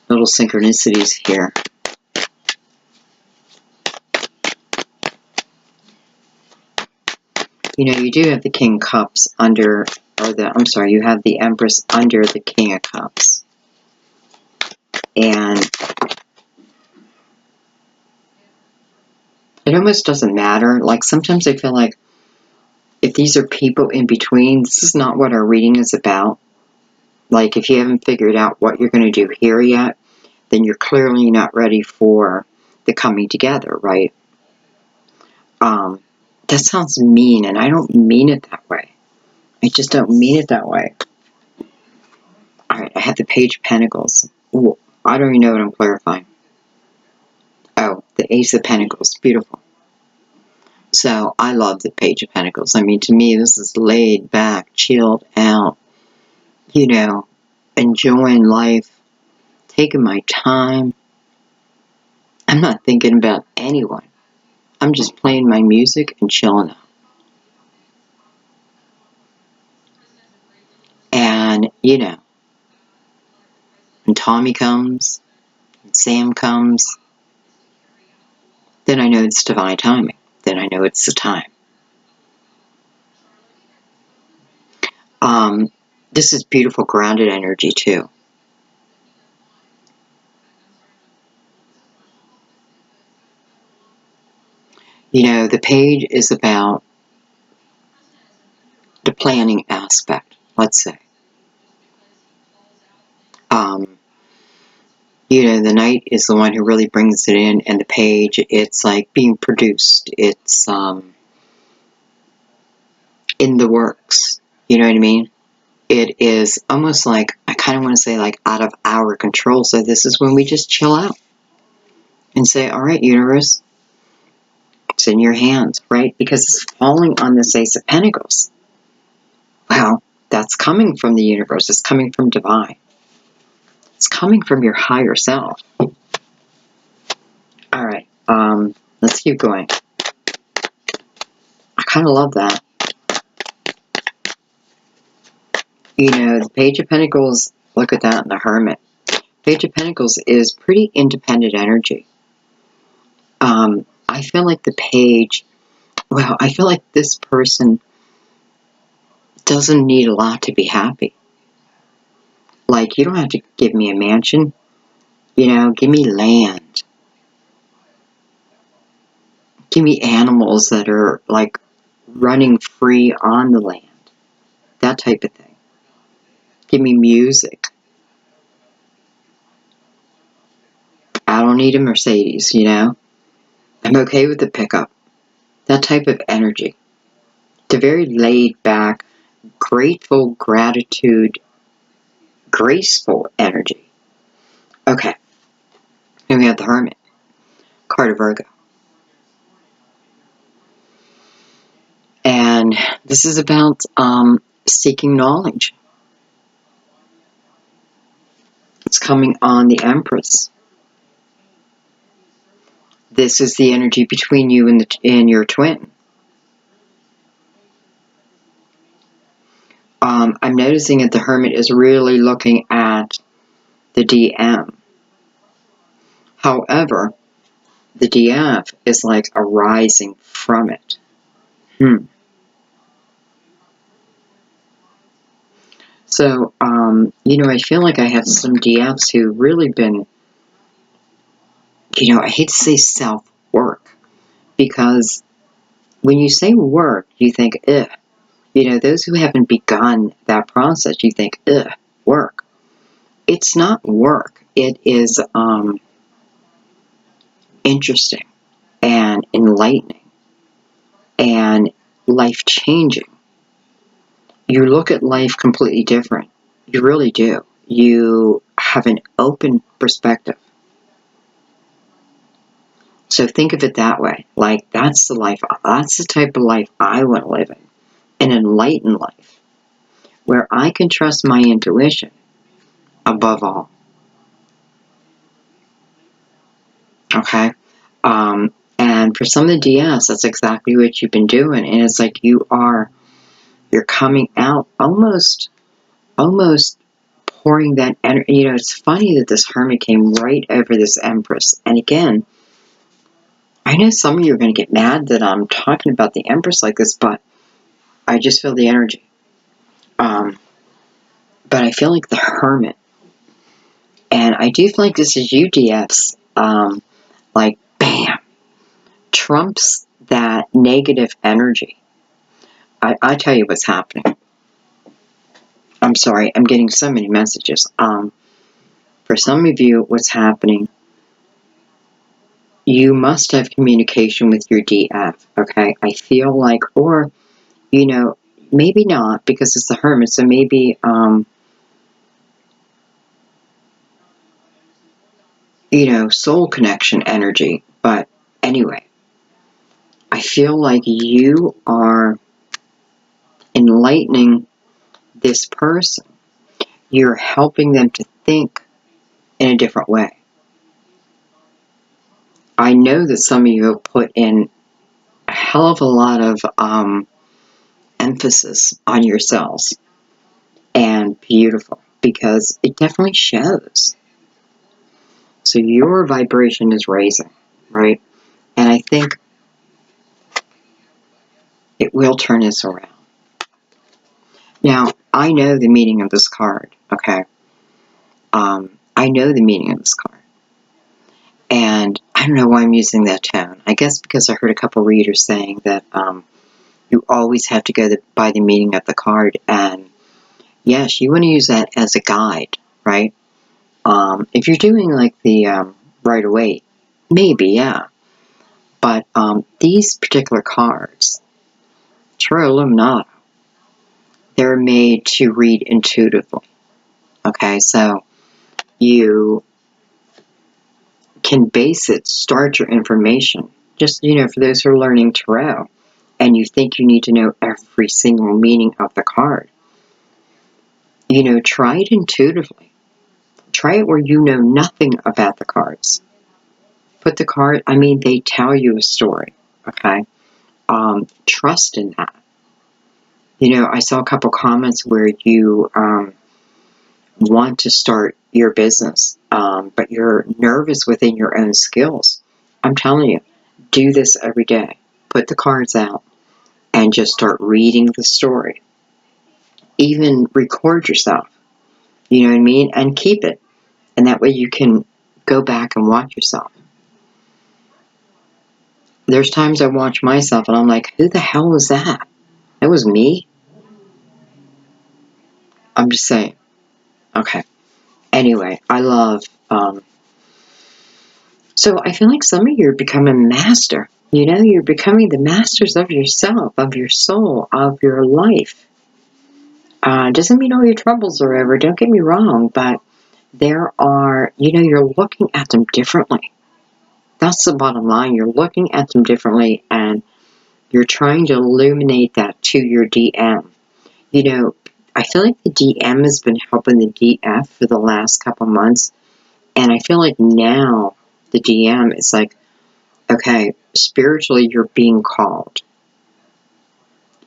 little synchronicities here. You know, you do have the King of Cups under, or the, I'm sorry, you have the Empress under the King of Cups. And it almost doesn't matter. Like, sometimes I feel like if these are people in between, this is not what our reading is about. Like, if you haven't figured out what you're going to do here yet, then you're clearly not ready for the coming together, right? That sounds mean, and I don't mean it that way. I just don't mean it that way. Alright, I have the Page of Pentacles. Ooh, I don't even know what I'm clarifying. Oh, the Ace of Pentacles. Beautiful. So I love the Page of Pentacles. I mean, to me, this is laid back, chilled out, you know, enjoying life, taking my time. I'm not thinking about anyone. I'm just playing my music and chilling out. And, you know, when Tommy comes, and Sam comes, then I know it's divine timing. Then I know it's the time. This is beautiful, grounded energy, too. You know, the page is about the planning aspect, let's say. You know, the knight is the one who really brings it in, and the page, it's like being produced. It's in the works. You know what I mean? It is almost like, I kind of want to say, like out of our control. So this is when we just chill out and say, all right, universe, it's in your hands, right? Because it's falling on this Ace of Pentacles. Well, that's coming from the universe. It's coming from divine. It's coming from your higher self. All right, let's keep going. I kind of love that. You know, the Page of Pentacles, look at that, and the Hermit. Page of Pentacles is pretty independent energy. I feel like the page, well, I feel like this person doesn't need a lot to be happy. Like, you don't have to give me a mansion. You know, give me land. Give me animals that are, like, running free on the land. That type of thing. Give me music. I don't need a Mercedes, you know? I'm okay with the pickup. That type of energy. The very laid back, grateful, gratitude, graceful energy. Okay. And we have the Hermit. Card of Virgo. And this is about seeking knowledge. It's coming on the Empress. This is the energy between you and your twin. I'm noticing that the Hermit is really looking at the DM. However, the DF is like arising from it. So, you know, I feel like I have some DFs who really been, you know, I hate to say self-work, because when you say work, you think, ugh. You know, those who haven't begun that process, you think, ugh, work. It's not work. It is interesting and enlightening and life-changing. You look at life completely different. You really do. You have an open perspective. So think of it that way. Like, that's the life, that's the type of life I want to live in. An enlightened life, where I can trust my intuition above all. Okay? And for some of the DS, that's exactly what you've been doing. And it's like you're coming out almost pouring that energy. You know, it's funny that this Hermit came right over this Empress. And again, I know some of you are going to get mad that I'm talking about the Empress like this, but I just feel the energy. But I feel like the Hermit, and I do feel like this is UDFs, like, bam, trumps that negative energy. I tell you what's happening. I'm sorry, I'm getting so many messages. For some of you, what's happening, you must have communication with your DF, okay? I feel like, or, you know, maybe not, because it's the Hermit, so maybe, you know, soul connection energy. But anyway, I feel like you are enlightening this person. You're helping them to think in a different way. I know that some of you have put in a hell of a lot of emphasis on yourselves, and beautiful, because it definitely shows. So your vibration is raising, right? And I think it will turn this around. Now, I know the meaning of this card, okay? I know the meaning of this card. And I don't know why I'm using that tone. I guess because I heard a couple readers saying that you always have to go by the meaning of the card. And yes, you want to use that as a guide, right? If you're doing like the right away, maybe, yeah. But these particular cards, Tarot Illuminato, they're made to read intuitively. Okay, so you can base it, start your information. Just, for those who are learning Tarot, and you think you need to know every single meaning of the card, try it intuitively. Try it where you know nothing about the cards. Put the card, they tell you a story, okay? Trust in that. I saw a couple comments where you want to start your business, but you're nervous within your own skills. I'm telling you, do this every day. Put the cards out and just start reading the story. Even record yourself, you know what I mean? And keep it. And that way you can go back and watch yourself. There's times I watch myself and I'm like, who the hell was that? That was me? I'm just saying. Okay. Anyway, I love... so I feel like some of you are becoming a master. You're becoming the masters of yourself, of your soul, of your life. Doesn't mean all your troubles are over, don't get me wrong, but there are, you're looking at them differently. That's the bottom line. You're looking at them differently, and you're trying to illuminate that to your DM. I feel like the DM has been helping the DF for the last couple months, and I feel like now the DM is like, okay, spiritually you're being called.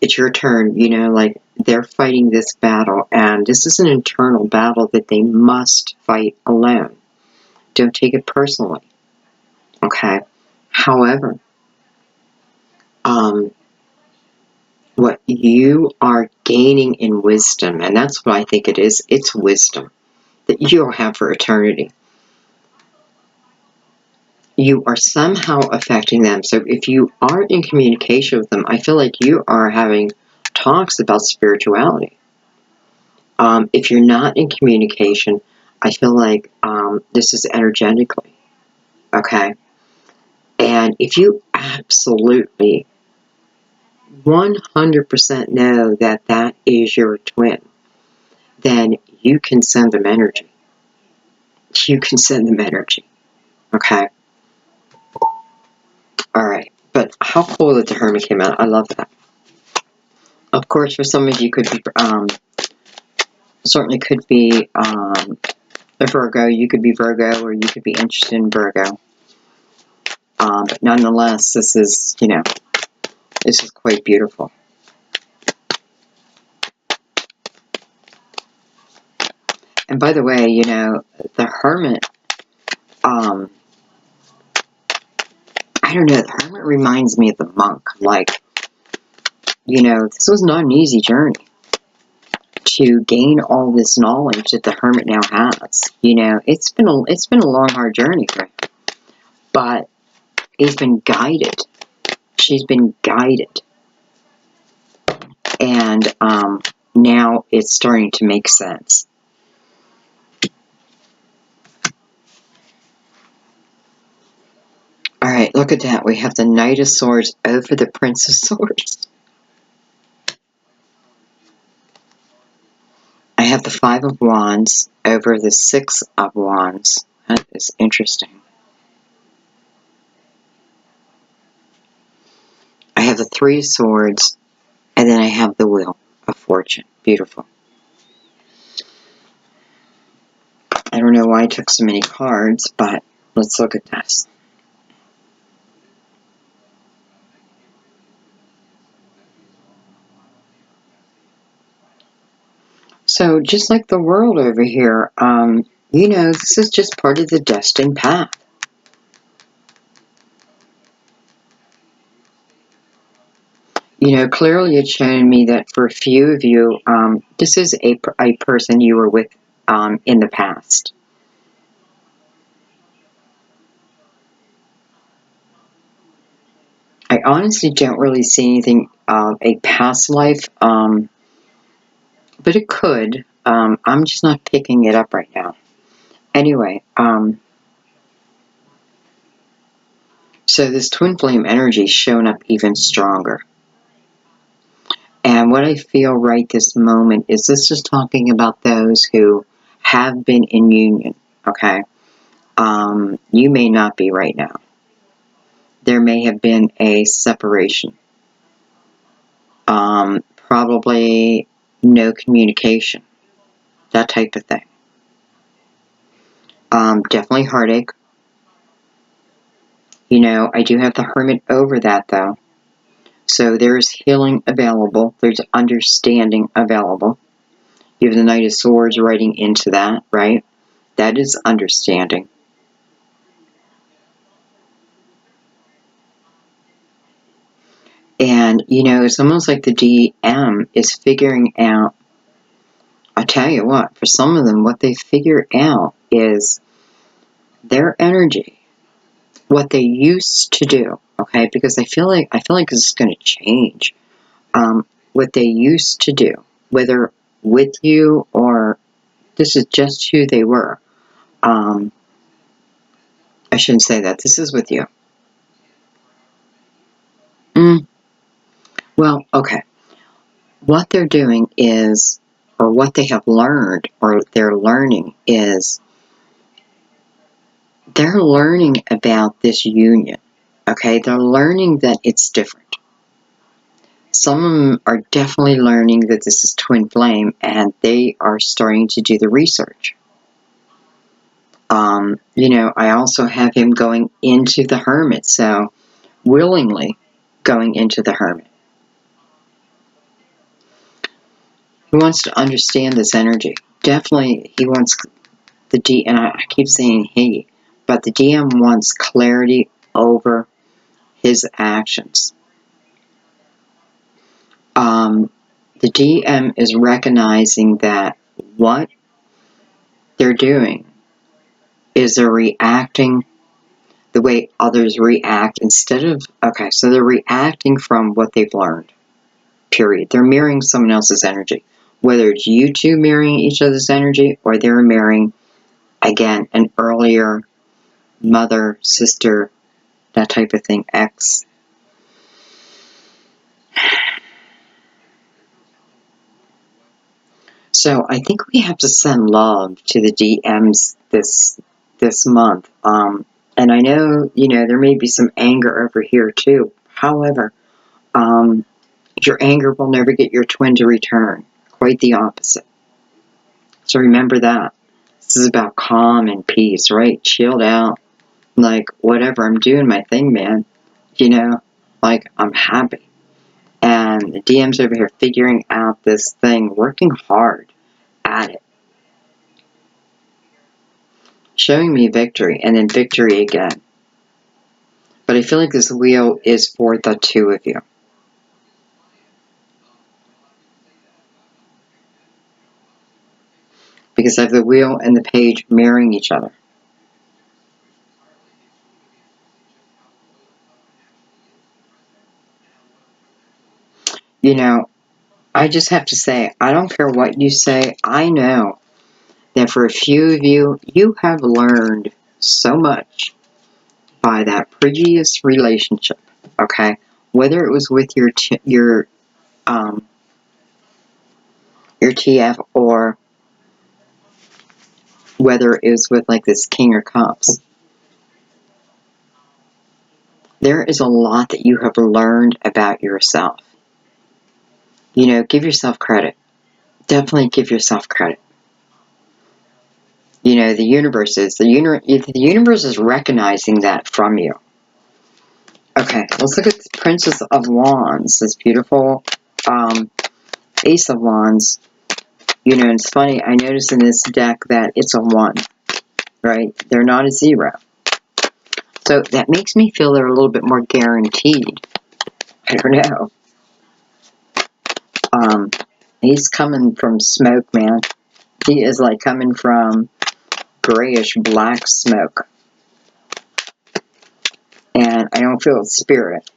It's your turn, like they're fighting this battle, and this is an internal battle that they must fight alone. Don't take it personally, okay? However, what you are gaining in wisdom, and that's what I think it is, it's wisdom that you'll have for eternity. You are somehow affecting them. So if you aren't in communication with them, I feel like you are having talks about spirituality. If you're not in communication, I feel like this is energetically, okay? And if you absolutely 100% know that that is your twin, then you can send them energy. You can send them energy, okay? Alright, but how cool that the Hermit came out. I love that. Of course, for some of you, could be, certainly could be a Virgo. You could be Virgo, or you could be interested in Virgo. But nonetheless, this is, this is quite beautiful. And by the way, the Hermit, I don't know, the Hermit reminds me of the monk. Like, this was not an easy journey to gain all this knowledge that the Hermit now has. It's been a long, hard journey for him. But he's been guided. She's been guided. And now it's starting to make sense. Alright, look at that. We have the Knight of Swords over the Prince of Swords. I have the Five of Wands over the Six of Wands. That is interesting. have the Three of Swords, and then I have the Wheel of Fortune. Beautiful. I don't know why I took so many cards, but let's look at this. So, just like the world over here, you know, this is just part of the destined path. You know, clearly it's showing me that for a few of you, this is a person you were with in the past. I honestly don't really see anything of a past life, but it could. I'm just not picking it up right now. Anyway, so this twin flame energy is showing up even stronger. And what I feel right this moment is this is talking about those who have been in union, okay? You may not be right now. There may have been a separation. Probably no communication, that type of thing. Definitely heartache. You know, I do have the Hermit over that though. So there's healing available. There's understanding available. You have the Knight of Swords writing into that, right? That is understanding. And, you know, it's almost like the DM is figuring out, I'll tell you what, for some of them, what they figure out is their energy, what they used to do, okay? Because I feel like this is going to change. What they used to do, whether with you or this is just who they were. I shouldn't say that. This is with you. Well, okay. What they're doing is, or what they have learned, or they're learning is, they're learning about this union. Okay? They're learning that it's different. Some of them are definitely learning that this is twin flame, and they are starting to do the research. You know, I also have him going into the Hermit, so willingly going into the Hermit. He wants to understand this energy. Definitely, he wants the D, and I keep saying he, but the DM wants clarity over his actions. The DM is recognizing that what they're doing is they're reacting the way others react instead of, okay, so they're reacting from what they've learned, period. They're mirroring someone else's energy. Whether it's you two mirroring each other's energy or they're mirroring, again, an earlier mother, sister, that type of thing, ex. So I think we have to send love to the DMs this month. And I know, you know, there may be some anger over here too. However, your anger will never get your twin to return. Quite the opposite. So remember that. This is about calm and peace, right? Chilled out. Like, whatever, I'm doing my thing, man. You know, like, I'm happy. And the DM's over here figuring out this thing, working hard at it. Showing me victory, and then victory again. But I feel like this wheel is for the two of you. Because I have the wheel and the page mirroring each other. You know, I just have to say, I don't care what you say, I know that for a few of you, you have learned so much by that previous relationship, okay? Whether it was with your TF or whether it was with like this King of Cups. There is a lot that you have learned about yourself. You know, give yourself credit. Definitely give yourself credit. You know, the universe is recognizing that from you. Okay, let's look at the Princess of Wands. This beautiful Ace of Wands. You know, it's funny, I noticed in this deck that it's a 1, right? They're not a 0. So that makes me feel they're a little bit more guaranteed. I don't know. He's coming from smoke, man. He is like coming from grayish black smoke. And I don't feel a spirit.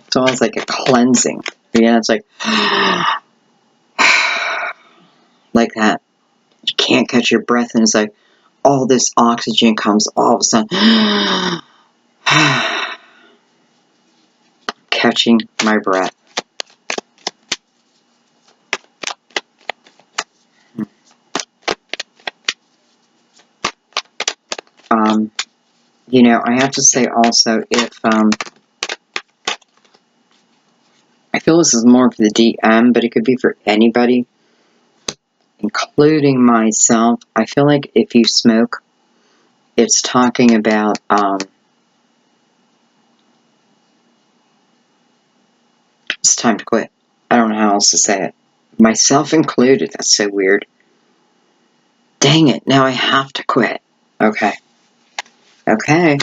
It's almost like a cleansing. Yeah, it's like like that. You can't catch your breath, and it's like all this oxygen comes all of a sudden. Catching my breath. You know, I have to say also, if I feel this is more for the DM, but it could be for anybody, including myself. I feel like if you smoke, it's talking about it's time to quit. I don't know how else to say it. Myself included. That's so weird. Dang it, now I have to quit. Okay. Okay.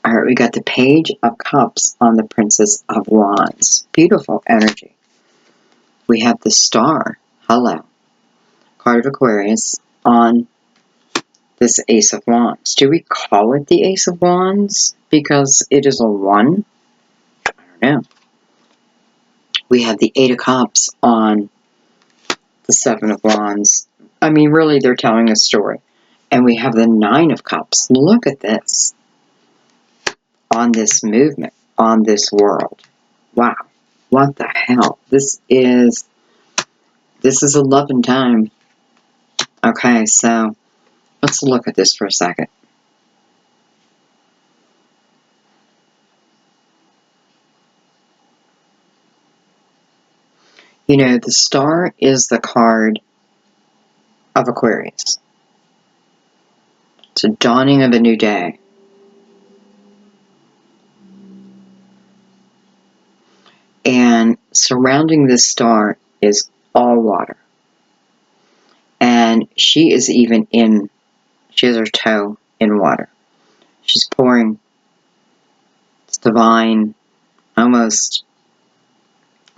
Alright, we got the Page of Cups on the Princess of Wands. Beautiful energy. We have the Star. Hello. Card of Aquarius on this Ace of Wands. Do we call it the Ace of Wands because it is a 1? I don't know. We have the Eight of Cups on the Seven of Wands. I mean, really, they're telling a story. And we have the Nine of Cups. Look at this. On this movement, on this world. Wow. What the hell? This is a loving time. Okay, so let's look at this for a second. You know, the Star is the card of Aquarius. It's a dawning of a new day. And surrounding this star is all water. And she is even she has her toe in water. She's pouring, it's divine, almost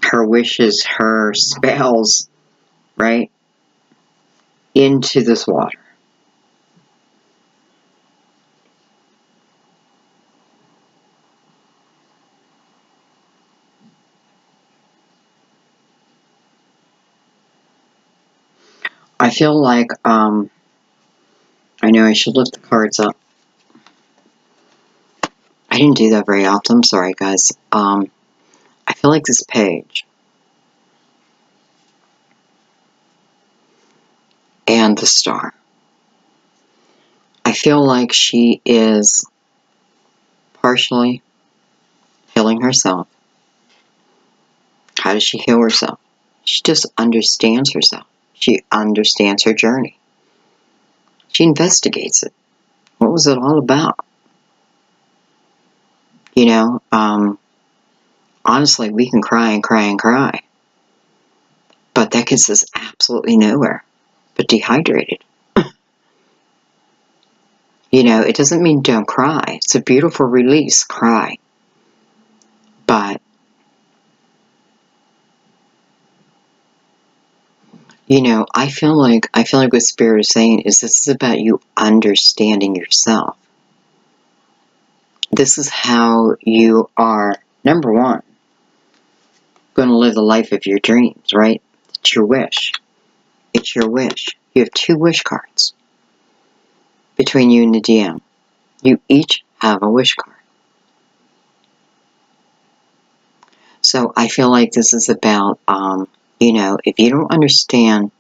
her wishes, her spells, right, into this water. I feel like, I know I should look the cards up. I didn't do that very often. I'm sorry, guys. I feel like this page and the star. I feel like she is partially healing herself. How does she heal herself? She just understands herself. She understands her journey. She investigates it. What was it all about? You know, honestly, we can cry and cry and cry. But that gets us absolutely nowhere but dehydrated. You know, it doesn't mean don't cry. It's a beautiful release, cry. But, you know, I feel like what Spirit is saying is this is about you understanding yourself. This is how you are, number one, going to live the life of your dreams, right? It's your wish. It's your wish. You have 2 wish cards between you and the DM. You each have a wish card. So I feel like this is about, you know, if you don't understand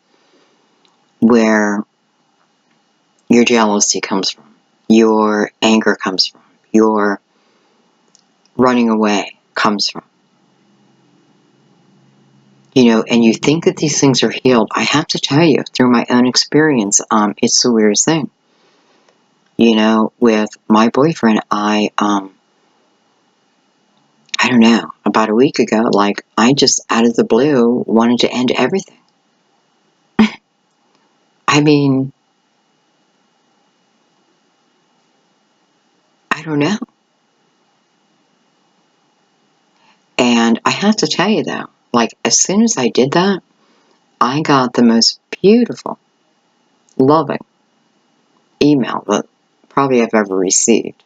where your jealousy comes from, your anger comes from, your running away comes from. And you think that these things are healed. I have to tell you, through my own experience, it's the weirdest thing. With my boyfriend, I don't know, about a week ago, I just out of the blue wanted to end everything. I mean, I don't know. And I have to tell you though, as soon as I did that, I got the most beautiful, loving email that probably I've ever received.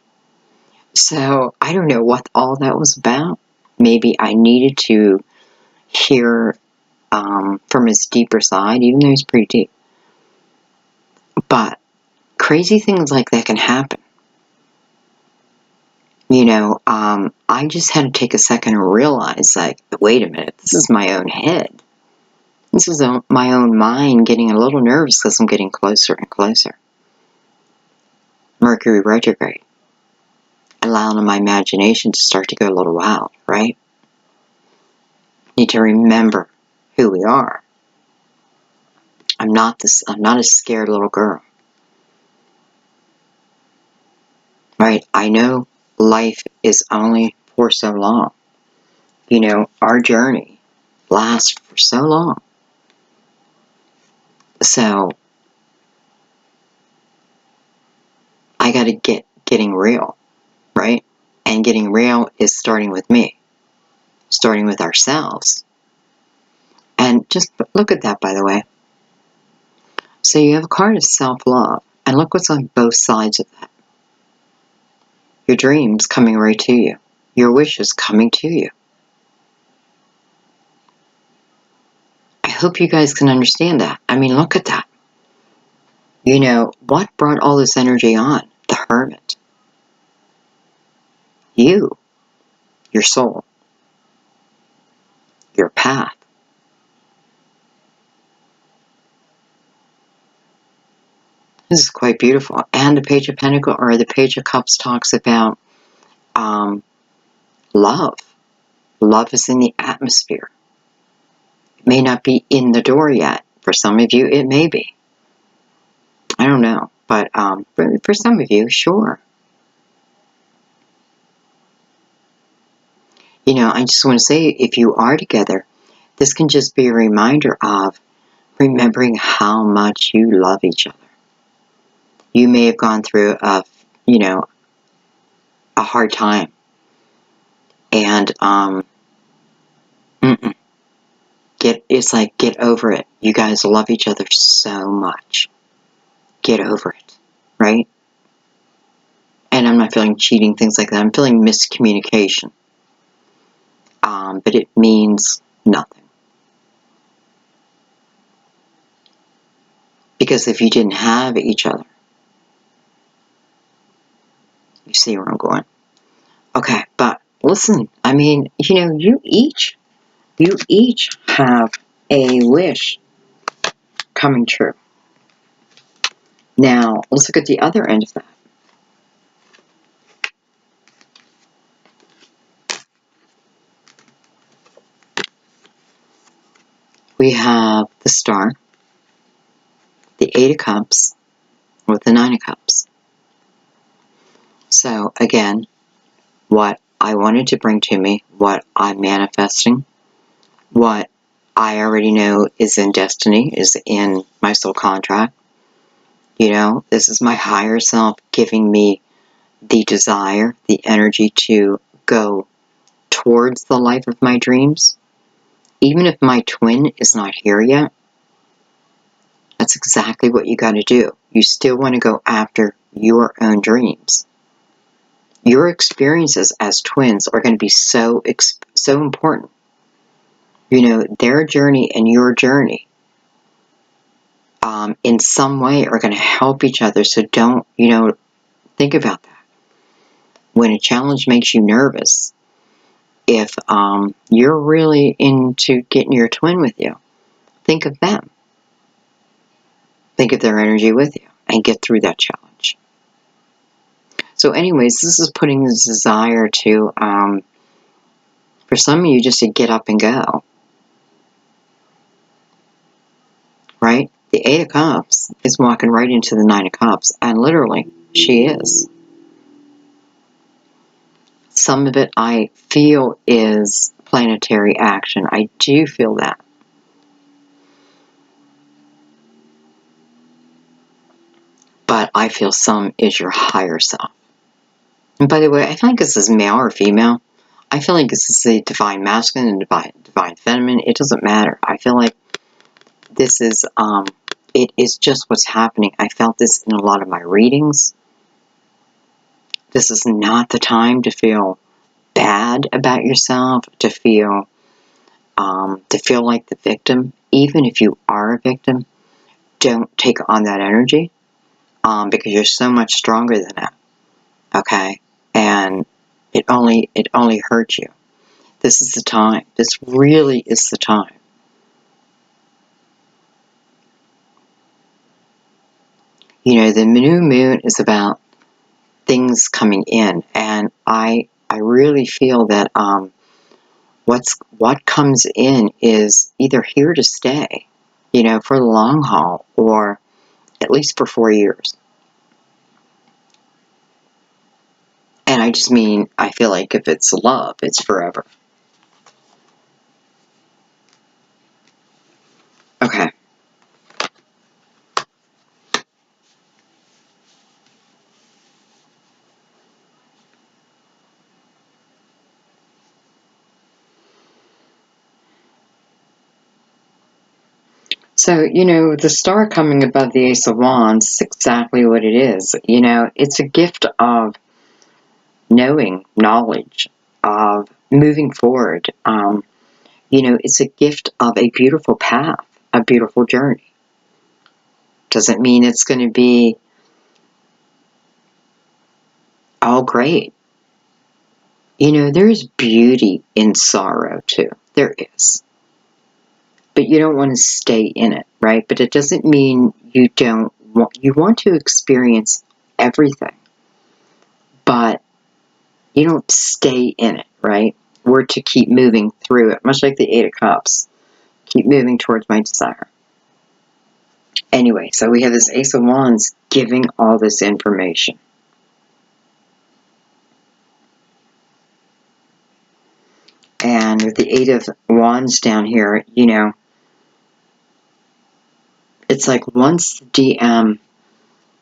So I don't know what all that was about. Maybe I needed to hear from his deeper side, even though he's pretty deep. But crazy things like that can happen. I just had to take a second and realize, wait a minute, this is my own head. This is my own mind getting a little nervous because I'm getting closer and closer. Mercury retrograde. Allowing my imagination to start to go a little wild, right? Need to remember who we are. I'm not a scared little girl. Right? I know life is only for so long. Our journey lasts for so long. So I got to getting real, right? And getting real is starting with me, starting with ourselves. And just look at that, by the way. So you have a card of self-love, and look what's on both sides of that. Your dreams coming right to you. Your wishes coming to you. I hope you guys can understand that. I mean, look at that. What brought all this energy on? The Hermit. You. Your soul. Your path. This is quite beautiful. And the Page of Pentacles, or the Page of Cups, talks about love. Love is in the atmosphere. It may not be in the door yet. For some of you, it may be. I don't know. But for some of you, sure. I just want to say, if you are together, this can just be a reminder of remembering how much you love each other. You may have gone through a hard time. And get over it. You guys love each other so much. Get over it, right? And I'm not feeling cheating, things like that. I'm feeling miscommunication. But it means nothing. Because if you didn't have each other, you see where I'm going. Okay, but listen, I mean, you each have a wish coming true. Now, let's look at the other end of that. We have the Star, the Eight of Cups, with the Nine of Cups. So, again, what I wanted to bring to me, what I'm manifesting, what I already know is in destiny, is in my soul contract. This is my higher self giving me the desire, the energy to go towards the life of my dreams. Even if my twin is not here yet, that's exactly what you got to do. You still want to go after your own dreams. Your experiences as twins are going to be so important. Their journey and your journey in some way are going to help each other. So don't, think about that. When a challenge makes you nervous, if you're really into getting your twin with you, think of them. Think of their energy with you and get through that challenge. So anyways, this is putting this desire to, for some of you, just to get up and go. Right? The Eight of Cups is walking right into the Nine of Cups. And literally, she is. Some of it I feel is planetary action. I do feel that. But I feel some is your higher self. And by the way, I feel like this is male or female. I feel like this is a divine masculine and divine feminine. It doesn't matter. I feel like this is, it is just what's happening. I felt this in a lot of my readings. This is not the time to feel bad about yourself, to feel like the victim. Even if you are a victim, don't take on that energy, because you're so much stronger than that. Okay, and it only hurts you. This is the time. This really is the time. You know, the new moon is about things coming in, and I really feel that what comes in is either here to stay, you know, for the long haul, or at least for 4 years. And I just mean, I feel like if it's love, it's forever. Okay. So, you know, the star coming above the Ace of Wands is exactly what it is. You know, it's a gift of knowledge, of moving forward. You know, it's a gift of a beautiful path, a beautiful journey. Doesn't mean it's going to be all great. You know, there's beauty in sorrow too. There is. But you don't want to stay in it, right? But it doesn't mean you don't want, you want to experience everything. But you don't stay in it, right? We're to keep moving through it, much like the Eight of Cups. Keep moving towards my desire. Anyway, so we have this Ace of Wands giving all this information. And with the Eight of Wands down here, you know, it's like once the DM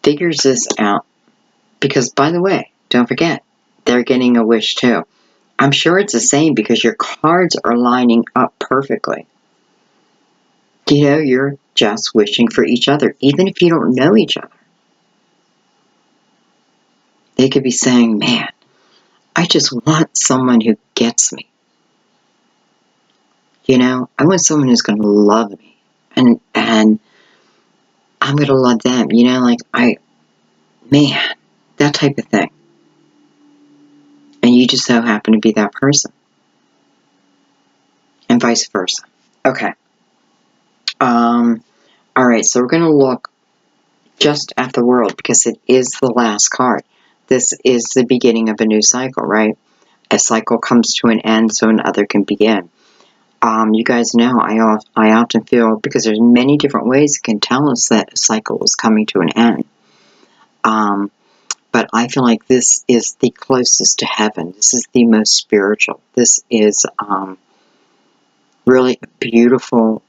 figures this out, because by the way, don't forget, they're getting a wish too. I'm sure it's the same because your cards are lining up perfectly. You know, you're just wishing for each other, even if you don't know each other. They could be saying, man, I just want someone who gets me. You know, I want someone who's going to love me. And I'm going to love them. You know, like, man, that type of thing. And you just so happen to be that person. And vice versa. Okay. Alright, so we're going to look just at the world because it is the last card. This is the beginning of a new cycle, right? A cycle comes to an end so another can begin. You guys know I often feel, because there's many different ways it can tell us that a cycle is coming to an end. But I feel like this is the closest to heaven. This is the most spiritual. This is really a beautiful,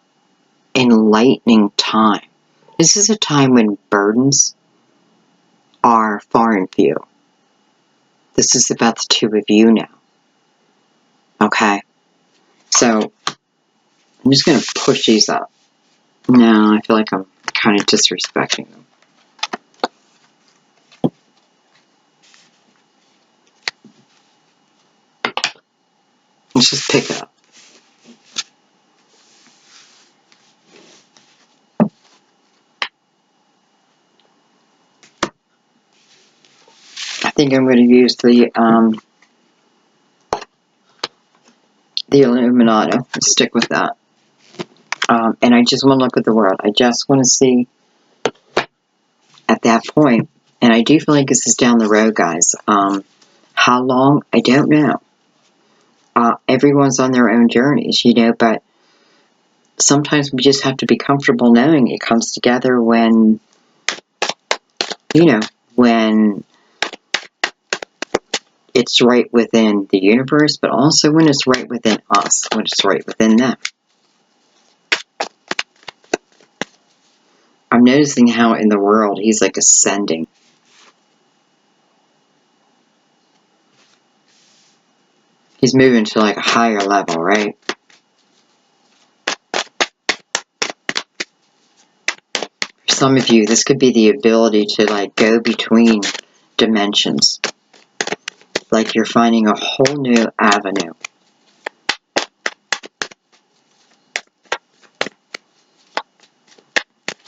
enlightening time. This is a time when burdens are far and few. This is about the two of you now. Okay? So, I'm just going to push these up. No, I feel like I'm kind of disrespecting them. Let's just pick it up. I think I'm going to use the Illuminato. Stick with that. And I just want to look at the world. I just want to see, at that point, And I do feel like this is down the road, guys. How long? I don't know. Everyone's on their own journeys, but sometimes we just have to be comfortable knowing it comes together when, when it's right within the universe, but also when it's right within us, when it's right within them. I'm noticing how in the world he's like ascending. He's moving to like a higher level, right? For some of you, this could be the ability to like go between dimensions. Like you're finding a whole new avenue.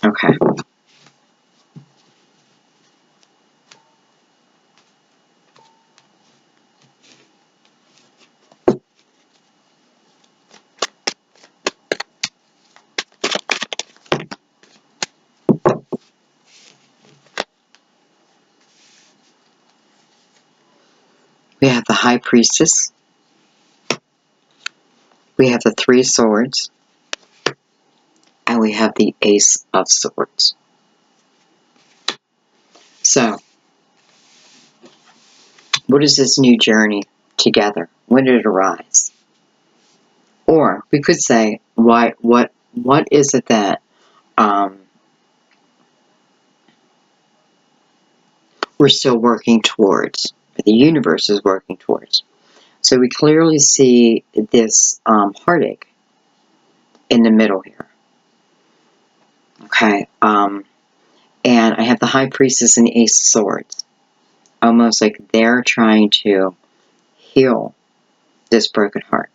Okay. We have the High Priestess. We have the Three of Swords. And we have the Ace of Swords. So, what is this new journey together? When did it arise? Or we could say, what is it that we're still working towards? The universe is working towards. So we clearly see this heartache in the middle here. Okay. And I have the High Priestess and the Ace of Swords. Almost like they're trying to heal this broken heart.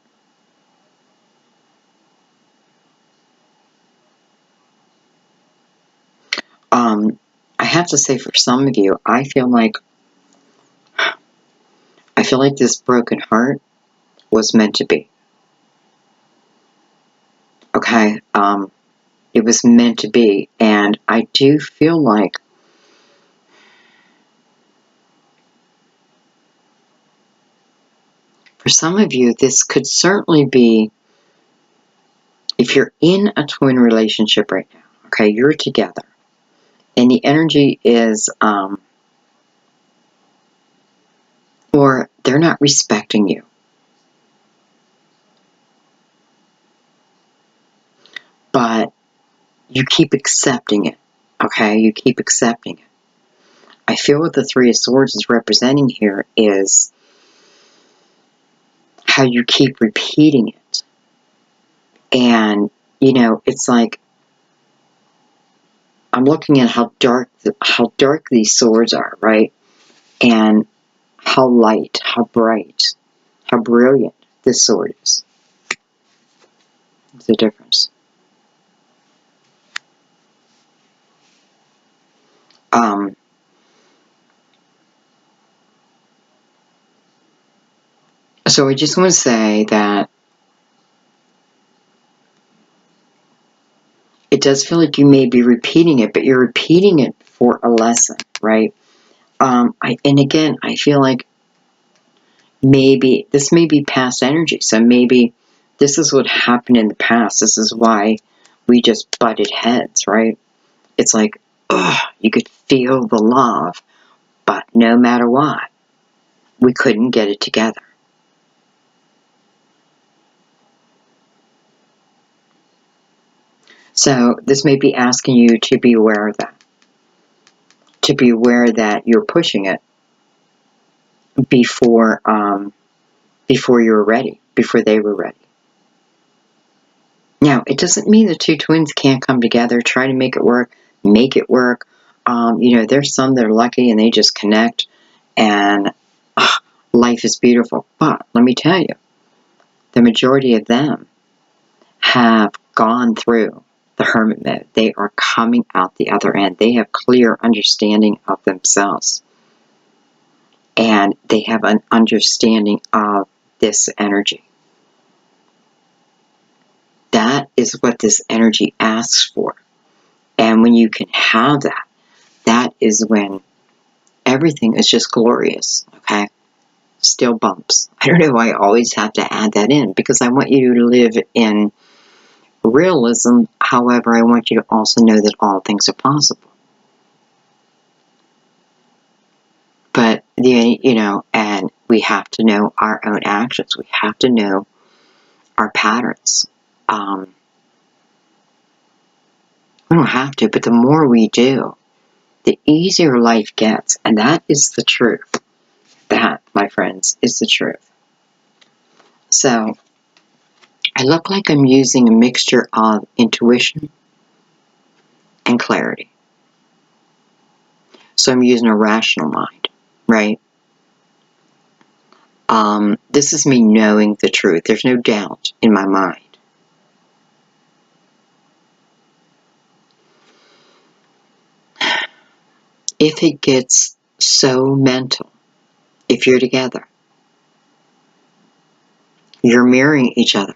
I have to say for some of you, I feel like this broken heart was meant to be. Okay? It was meant to be. And I do feel like for some of you, this could certainly be, if you're in a twin relationship right now, okay, you're together, and the energy is, or they're not respecting you. But you keep accepting it, okay? You keep accepting it. I feel what the Three of Swords is representing here is how you keep repeating it. And, it's like, I'm looking at how dark these swords are, right? And how light, how bright, how brilliant this sword is. There's a difference. So I just want to say that it does feel like you may be repeating it, but you're repeating it for a lesson, right? And again, I feel like maybe this may be past energy. So maybe this is what happened in the past. This is why we just butted heads, right? It's like, you could feel the love, but no matter what, we couldn't get it together. So this may be asking you to be aware of that. To be aware that you're pushing it before you were ready, before they were ready. Now, it doesn't mean the two twins can't come together, try to make it work. There's some that are lucky and they just connect and life is beautiful. But let me tell you, the majority of them have gone through the hermit mode. They are coming out the other end. They have clear understanding of themselves. And they have an understanding of this energy. That is what this energy asks for. And when you can have that, that is when everything is just glorious, okay? Still bumps. I don't know why I always have to add that in, because I want you to live in realism. However, I want you to also know that all things are possible. But, and we have to know our own actions. We have to know our patterns. We don't have to, but the more we do, the easier life gets. And that is the truth. That, my friends, is the truth. So, I look like I'm using a mixture of intuition and clarity. So I'm using a rational mind, right? This is me knowing the truth. There's no doubt in my mind. If it gets so mental, if you're together, you're mirroring each other.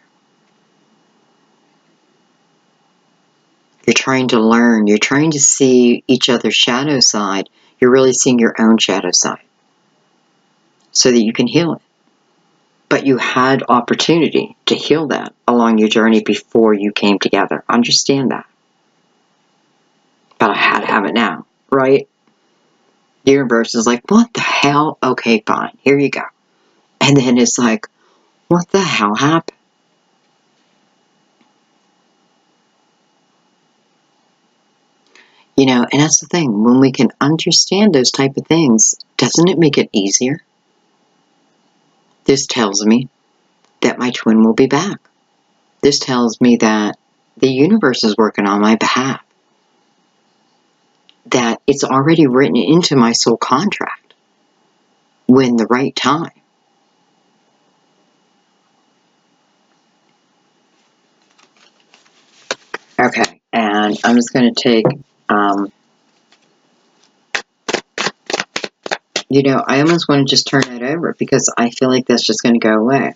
You're trying to learn. You're trying to see each other's shadow side. You're really seeing your own shadow side so that you can heal it. But you had opportunity to heal that along your journey before you came together. Understand that. But I had to have it now, right? The universe is like, what the hell? Okay, fine. Here you go. And then it's like, what the hell happened? And that's the thing. When we can understand those type of things, doesn't it make it easier? This tells me that my twin will be back. This tells me that the universe is working on my behalf. That it's already written into my soul contract when the right time. Okay, and I'm just going to take, I almost want to just turn that over because I feel like that's just going to go away.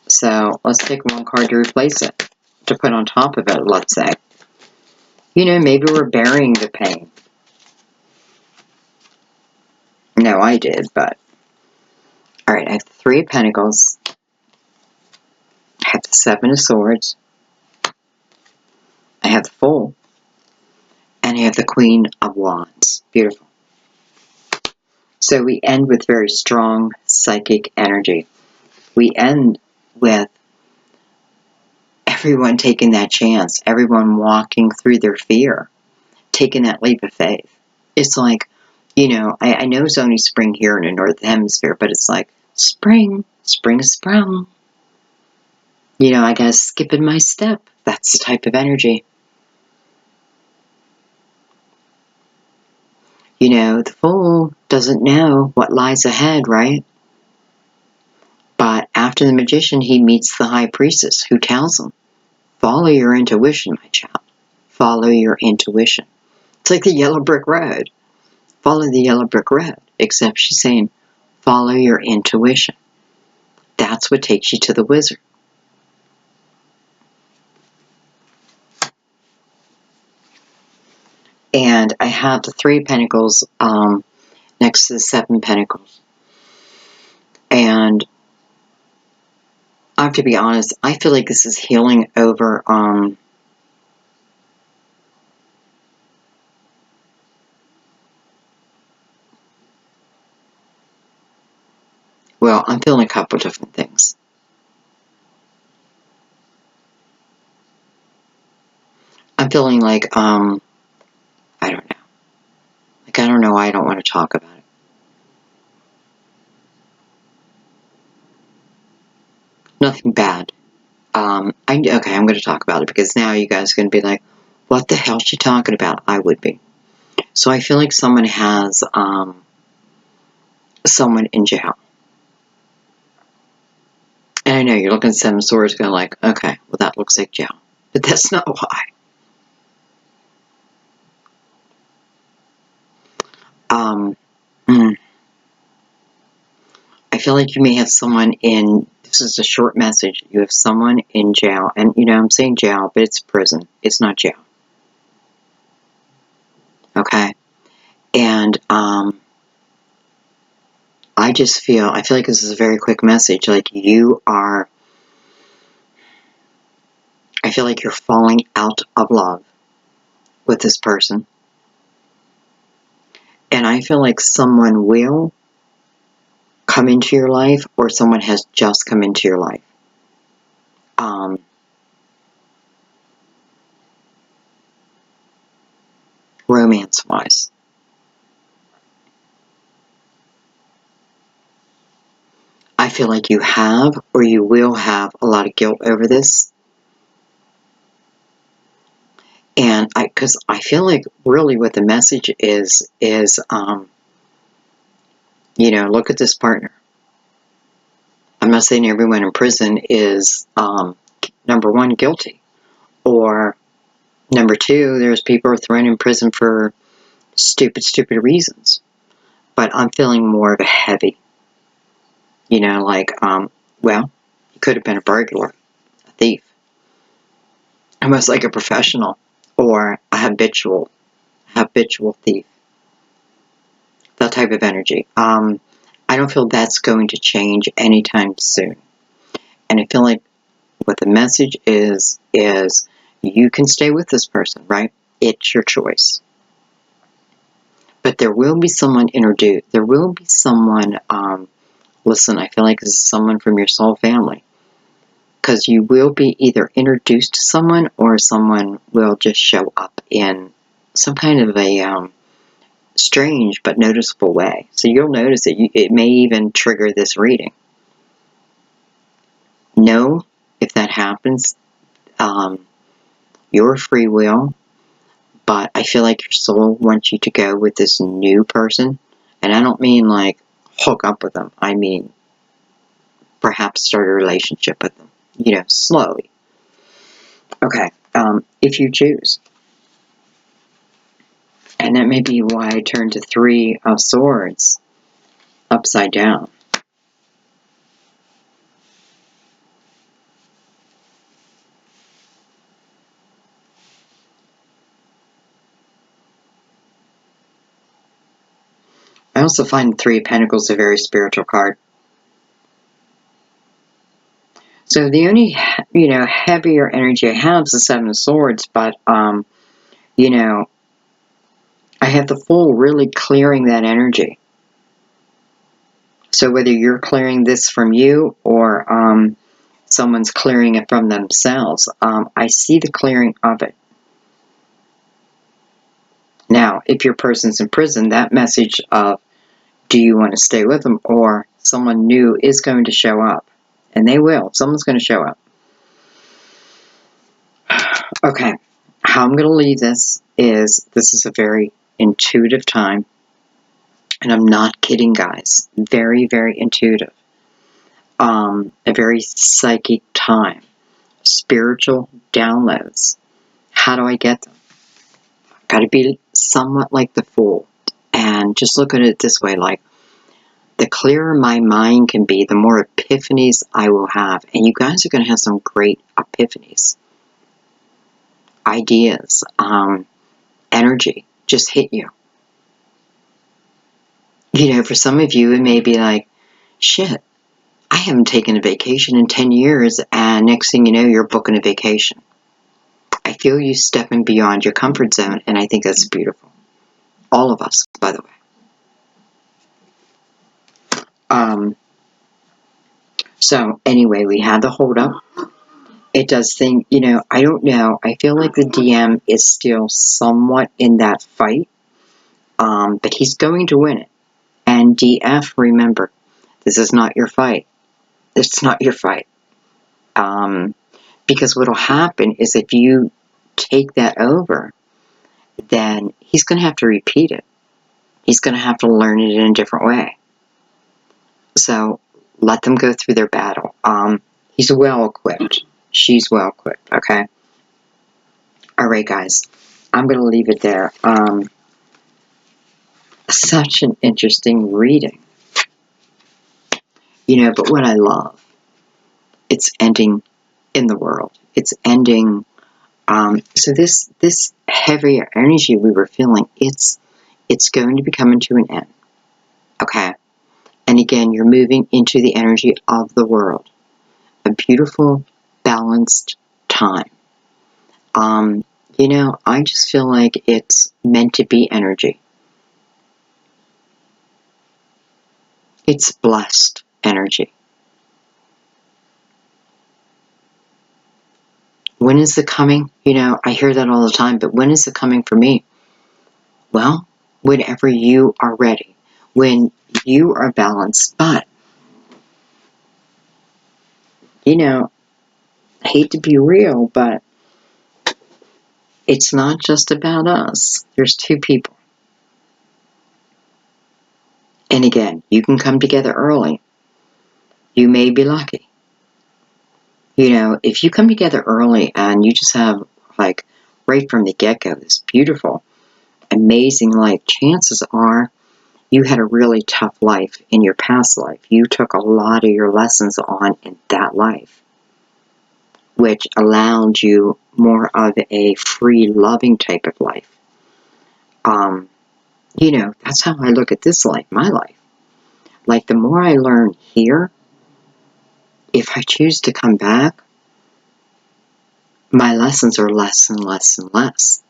So let's take one card to replace it, to put on top of it, let's say. Maybe we're burying the pain. No, I did, but... Alright, I have the Three of Pentacles. I have the Seven of Swords. I have the Fool. And I have the Queen of Wands. Beautiful. So we end with very strong psychic energy. We end with everyone taking that chance. Everyone walking through their fear. Taking that leap of faith. It's like, I know it's only spring here in the Northern Hemisphere, but it's like, spring is sprung. I gotta skip in my step. That's the type of energy. The Fool doesn't know what lies ahead, right? But after the Magician, he meets the High Priestess, who tells him, follow your intuition, my child. Follow your intuition. It's like the yellow brick road. Follow the yellow brick road. Except she's saying, follow your intuition. That's what takes you to the wizard. And I have the Three of Pentacles next to the Seven of Pentacles. And I have to be honest, I feel like this is healing over well, I'm feeling a couple different things. I'm feeling like, I don't know. Like, I don't know why I don't want to talk about it. Nothing bad. Okay, I'm going to talk about it because now you guys are going to be like, what the hell is she talking about? I would be. So I feel like someone has, someone in jail. And I know you're looking at Seven of Swords going like, okay, well that looks like jail. But that's not why. I feel like you may have someone in, this is a short message, you have someone in jail, and I'm saying jail, but it's prison, it's not jail. Okay? And I feel like this is a very quick message. Like I feel like you're falling out of love with this person. And I feel like someone will come into your life, or someone has just come into your life. Romance-wise. I feel like you have, or you will have, a lot of guilt over this. And because I feel like really what the message is, you know, look at this partner. I'm not saying everyone in prison is, number one, guilty. Or, number two, there's people who are thrown in prison for stupid reasons. But I'm feeling more of a heavy. You know, like, well, he could have been a burglar, a thief. Almost like a professional. Or a habitual thief. That type of energy. I don't feel that's going to change anytime soon. And I feel like what the message is you can stay with this person, right? It's your choice. But there will be someone introduced. There will be someone, listen, I feel like this is someone from your soul family. Because you will be either introduced to someone, or someone will just show up in some kind of a strange but noticeable way. So you'll notice it. It may even trigger this reading. Know, if that happens, your free will, but I feel like your soul wants you to go with this new person. And I don't mean like hook up with them. I mean perhaps start a relationship with them, you know, slowly. Okay, if you choose. And that may be why I turned to Three of Swords upside down. I also find Three of Pentacles a very spiritual card. So the only, you know, heavier energy I have is the Seven of Swords, but, you know, I have the Fool really clearing that energy. So whether you're clearing this from you, or someone's clearing it from themselves, I see the clearing of it. Now, if your person's in prison, that message of, do you want to stay with them, or someone new is going to show up. And they will. Someone's going to show up. Okay. How I'm going to leave this is a very intuitive time. And I'm not kidding, guys. Very, very intuitive. A very psychic time. Spiritual downloads. How do I get them? Got to be somewhat like the Fool. And just look at it this way, like, the clearer my mind can be, the more epiphanies I will have. And you guys are going to have some great epiphanies. Ideas, energy just hit you. You know, for some of you, it may be like, shit, I haven't taken a vacation in 10 years, and next thing you know, you're booking a vacation. I feel you stepping beyond your comfort zone, and I think that's beautiful. All of us, by the way. So, anyway, we had the hold up. It does think, you know, I don't know. I feel like the DM is still somewhat in that fight, but he's going to win it. And DF, remember, this is not your fight. It's not your fight. Because what will happen is if you take that over, then he's going to have to repeat it. He's going to have to learn it in a different way. So let them go through their battle. He's well equipped. She's well equipped, okay? Alright, guys. I'm going to leave it there. Such an interesting reading. You know, but what I love, it's ending in the world. It's ending, so this heavier energy we were feeling, it's It's going to be coming to an end. Okay? And again, you're moving into the energy of the world. A beautiful, balanced time. I just feel like it's meant to be energy. It's blessed energy. When is the coming? I hear that all the time, but when is the coming for me? Well, whenever you are ready, when you are balanced. But, I hate to be real, but it's not just about us. There's two people. And again, you can come together early. You may be lucky. If you come together early and you just have, like, right from the get-go, this beautiful, amazing life, chances are you had a really tough life in your past life. You took a lot of your lessons on in that life, which allowed you more of a free, loving type of life. That's how I look at this life, my life. Like, the more I learn here, if I choose to come back, my lessons are less and less and less.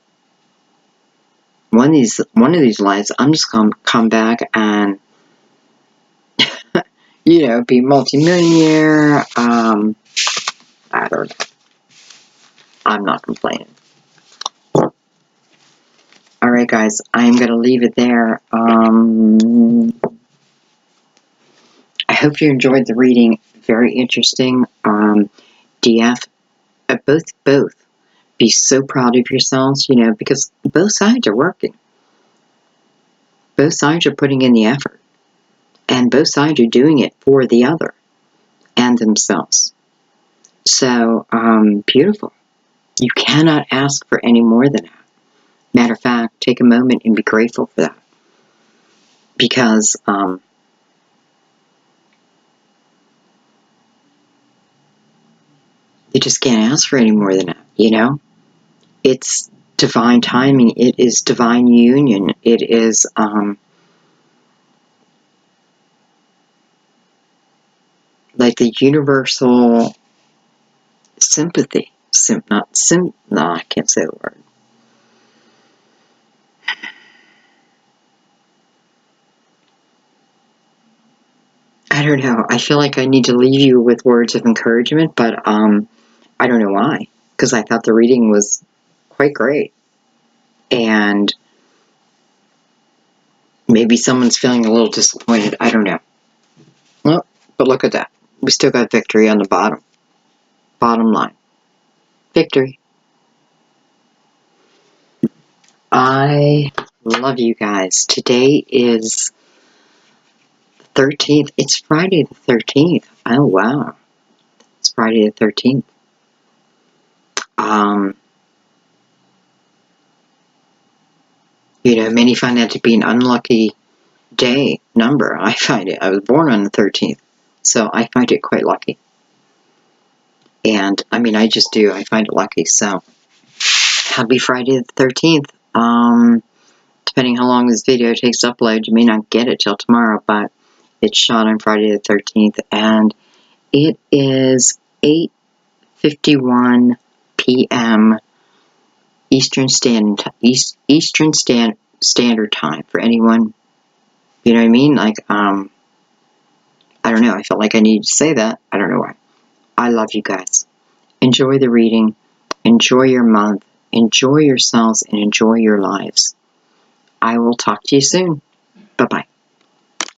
One of these lives, I'm just going to come back and, be multimillionaire. I don't know. I'm not complaining. Alright, guys, I'm going to leave it there. I hope you enjoyed the reading. Very interesting. DF, both. Be so proud of yourselves, because both sides are working. Both sides are putting in the effort. And both sides are doing it for the other and themselves. So, beautiful. You cannot ask for any more than that. Matter of fact, take a moment and be grateful for that. Because, you just can't ask for any more than that, It's divine timing. It is divine union. It is, like the universal sympathy. I can't say the word. I don't know. I feel like I need to leave you with words of encouragement, but I don't know why. Because I thought the reading was quite great. And maybe someone's feeling a little disappointed. I don't know. Well, but look at that. We still got victory on the bottom. Bottom line. Victory. I love you guys. Today is the 13th. It's Friday the 13th. Oh, wow. It's Friday the 13th. Many find that to be an unlucky day number. I find it. I was born on the 13th, so I find it quite lucky. And, I just do. I find it lucky. So, happy Friday the 13th. Depending how long this video takes to upload, you may not get it till tomorrow, but it's shot on Friday the 13th, and it is 8:51 p.m. Eastern Standard Time for anyone. You know what I mean? Like, I don't know. I felt like I needed to say that. I don't know why. I love you guys. Enjoy the reading. Enjoy your month. Enjoy yourselves and enjoy your lives. I will talk to you soon. Bye-bye.